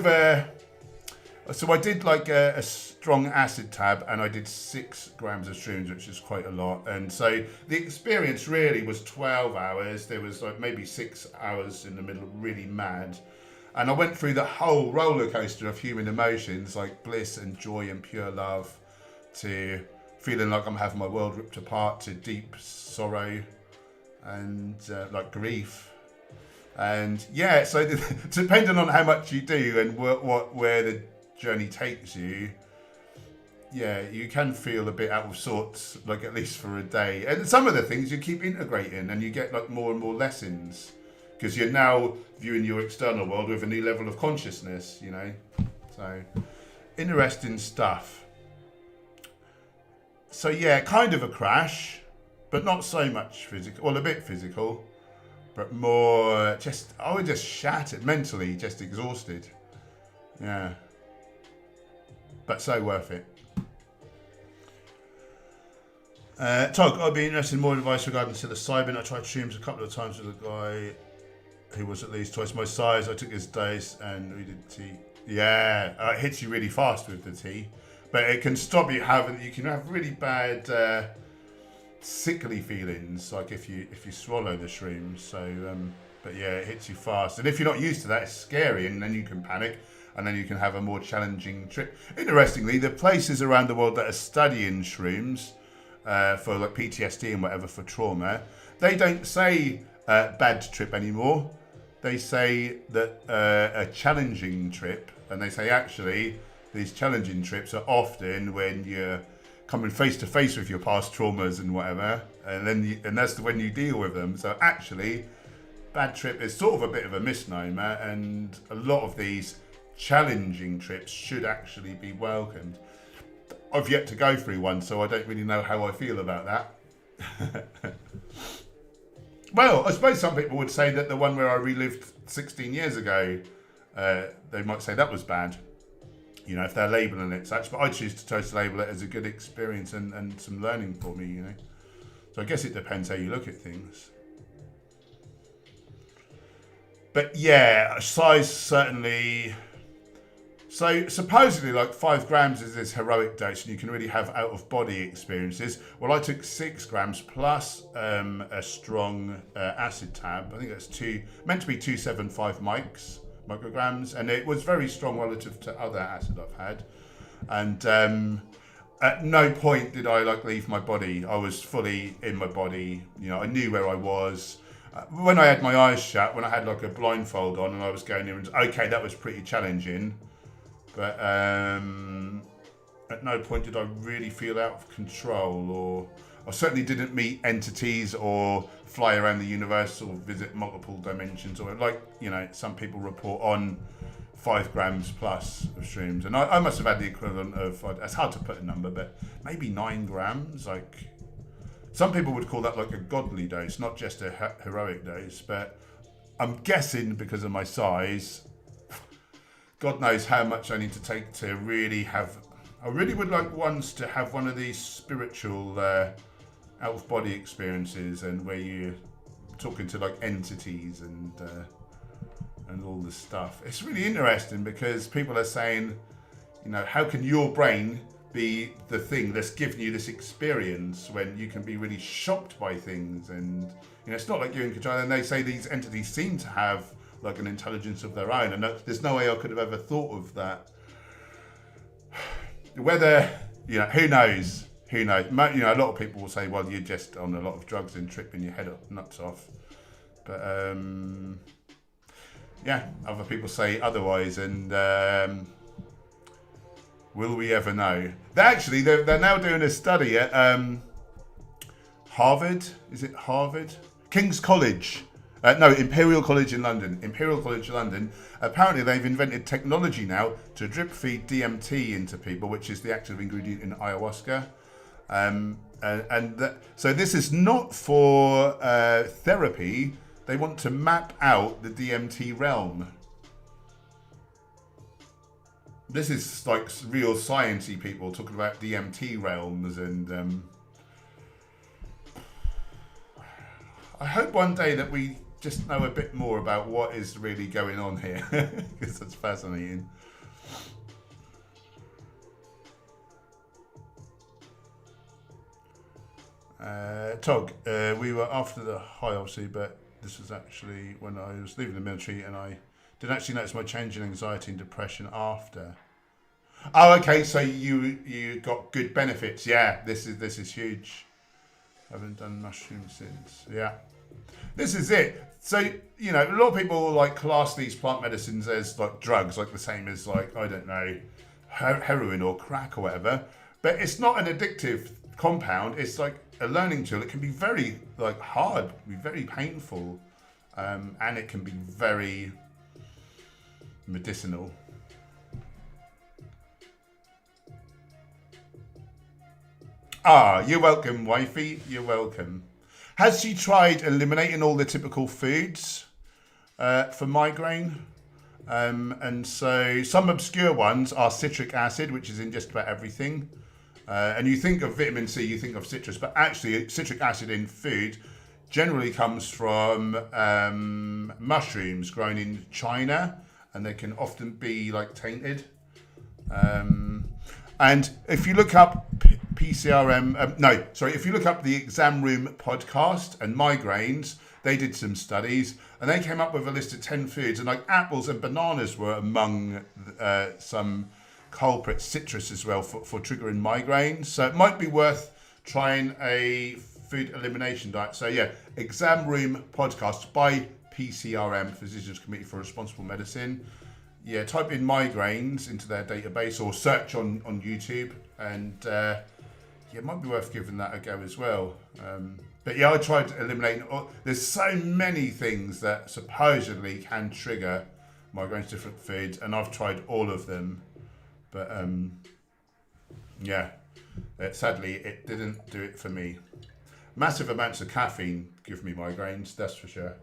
did like a strong acid tab, and I did 6 grams of shrooms, which is quite a lot. And so the experience really was 12 hours. There was like maybe 6 hours in the middle, really mad. And I went through the whole roller coaster of human emotions, like bliss and joy and pure love, to feeling like I'm having my world ripped apart, to deep sorrow and like grief. And yeah, so depending on how much you do and where the journey takes you, yeah, you can feel a bit out of sorts, like at least for a day. And some of the things you keep integrating and you get like more and more lessons because you're now viewing your external world with a new level of consciousness, you know. So interesting stuff. So yeah, kind of a crash, but not so much physical, well, a bit physical, but more just, I was just shattered, mentally just exhausted. Yeah. But so worth it. Tog, I'd be interested in more advice regarding psilocybin. I tried shrooms a couple of times with a guy who was at least twice my size. I took his dose and we did tea. Yeah, it hits you really fast with the tea, but it can stop you having. You can have really bad sickly feelings, like if you swallow the shrooms. So, but yeah, it hits you fast, and if you're not used to that, it's scary, and then you can panic, and then you can have a more challenging trip. Interestingly, the places around the world that are studying shrooms for like PTSD and whatever for trauma, they don't say bad trip anymore. They say that a challenging trip, and they say actually these challenging trips are often when you're coming face to face with your past traumas and whatever, and then and that's when you deal with them. So actually, bad trip is sort of a bit of a misnomer, and a lot of these challenging trips should actually be welcomed. I've yet to go through one, so I don't really know how I feel about that. Well, I suppose some people would say that the one where I relived 16 years ago, they might say that was bad, you know, if they're labelling it such, but I choose to totally label it as a good experience and some learning for me, you know. So I guess it depends how you look at things. But yeah, size certainly. So supposedly like 5 grams is this heroic dose and you can really have out of body experiences. Well, I took 6 grams plus a strong acid tab. I think that's meant to be 275 micrograms, and it was very strong relative to other acid I've had. And at no point did I like leave my body. I was fully in my body. You know, I knew where I was. When I had my eyes shut, when I had like a blindfold on and I was going in, and okay, that was pretty challenging. But at no point did I really feel out of control, or I certainly didn't meet entities or fly around the universe or visit multiple dimensions, or like, you know, some people report on 5 grams plus of shrooms. And I must have had the equivalent of, it's hard to put a number, but maybe 9 grams. Like, some people would call that like a godly dose, not just a heroic dose. But I'm guessing because of my size, God knows how much I need to take to really have. I really would like once to have one of these spiritual out of body experiences, and where you're talking to like entities and all this stuff. It's really interesting because people are saying, you know, how can your brain be the thing that's giving you this experience when you can be really shocked by things? And you know, it's not like you're in control. And they say these entities seem to have like an intelligence of their own, and there's no way I could have ever thought of that. Whether, you know, who knows? You know, a lot of people will say, well, you're just on a lot of drugs and tripping your head nuts off. But yeah, other people say otherwise, and will we ever know? They're now doing a study at Harvard. Is it Harvard? King's College. No, Imperial College in London. Imperial College in London. Apparently they've invented technology now to drip feed DMT into people, which is the active ingredient in ayahuasca. So this is not for therapy. They want to map out the DMT realm. This is like real sciencey people talking about DMT realms, and I hope one day that we just know a bit more about what is really going on here, because that's fascinating. Tog, we were after the high, obviously, but this was actually when I was leaving the military and I Didn't actually notice my change in anxiety and depression after. Oh, okay. So you got good benefits. Yeah, this is huge. Haven't done mushrooms since. Yeah, this is it. So a lot of people like class these plant medicines as like drugs, like the same as like, I don't know, heroin or crack or whatever. But it's not an addictive compound. It's like a learning tool. It can be very like hard, be very painful, and it can be very medicinal. You're welcome, wifey. You're welcome. Has she tried eliminating all the typical foods for migraine? And so some obscure ones are citric acid, which is in just about everything. And you think of vitamin C, you think of citrus, but actually citric acid in food generally comes from mushrooms grown in China, and they can often be like tainted. And if you look up if you look up the Exam Room podcast and migraines, they did some studies and they came up with a list of 10 foods, and like apples and bananas were among some culprits, citrus as well for triggering migraines. So it might be worth trying a food elimination diet. So yeah, Exam Room podcast by PCRM, Physicians Committee for Responsible Medicine. Yeah, type in migraines into their database or search on YouTube, and it might be worth giving that a go as well. But yeah, I tried eliminating. There's so many things that supposedly can trigger migraines, different foods, and I've tried all of them. But sadly, it didn't do it for me. Massive amounts of caffeine give me migraines, that's for sure.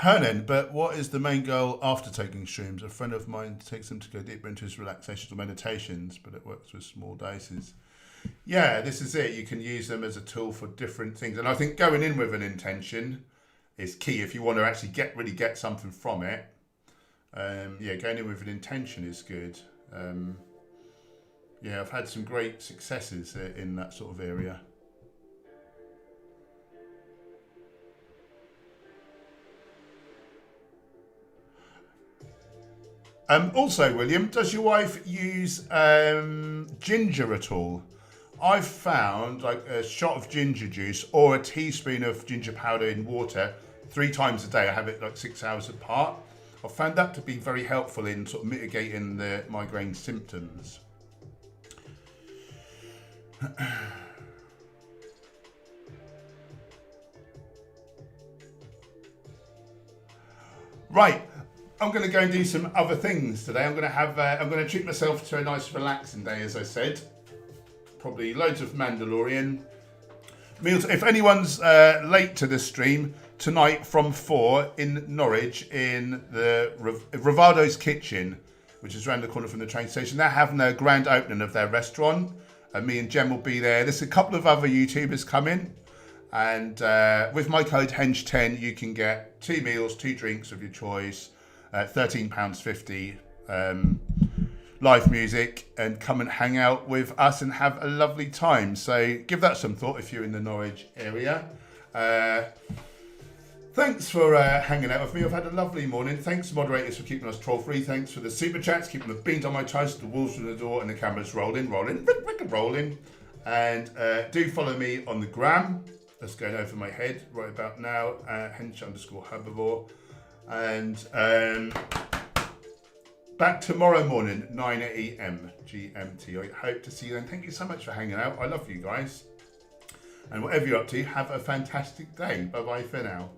Hernan, but what is the main goal after taking shrooms? A friend of mine takes them to go deeper into his relaxations or meditations, but it works with small doses. Yeah, this is it. You can use them as a tool for different things. And I think going in with an intention is key if you want to actually really get something from it. Going in with an intention is good. I've had some great successes in that sort of area. Also, William, does your wife use ginger at all? I've found like a shot of ginger juice or a teaspoon of ginger powder in water 3 times a day. I have it like 6 hours apart. I've found that to be very helpful in sort of mitigating the migraine symptoms. Right. I'm going to go and do some other things today. I'm going to treat myself to a nice relaxing day, as I said. Probably loads of Mandalorian meals. If anyone's late to this stream, tonight from 4 in Norwich in the Rivaldo's Kitchen, which is around the corner from the train station, they're having a grand opening of their restaurant. And me and Gemma will be there. There's a couple of other YouTubers coming. And with my code HENCH10, you can get 2 meals, 2 drinks of your choice. £13.50, live music, and come and hang out with us and have a lovely time. So give that some thought if you're in the Norwich area. Thanks for hanging out with me. I've had a lovely morning. Thanks, moderators, for keeping us troll-free. Thanks for the super chats, keeping the beans on my toast, the wolves from the door, and the cameras rolling. And do follow me on the gram. That's going over my head right about now. Hench_Herbivore. And back tomorrow morning, 9 a.m. GMT. I hope to see you then. Thank you so much for hanging out. I love you guys. And whatever you're up to, have a fantastic day. Bye-bye for now.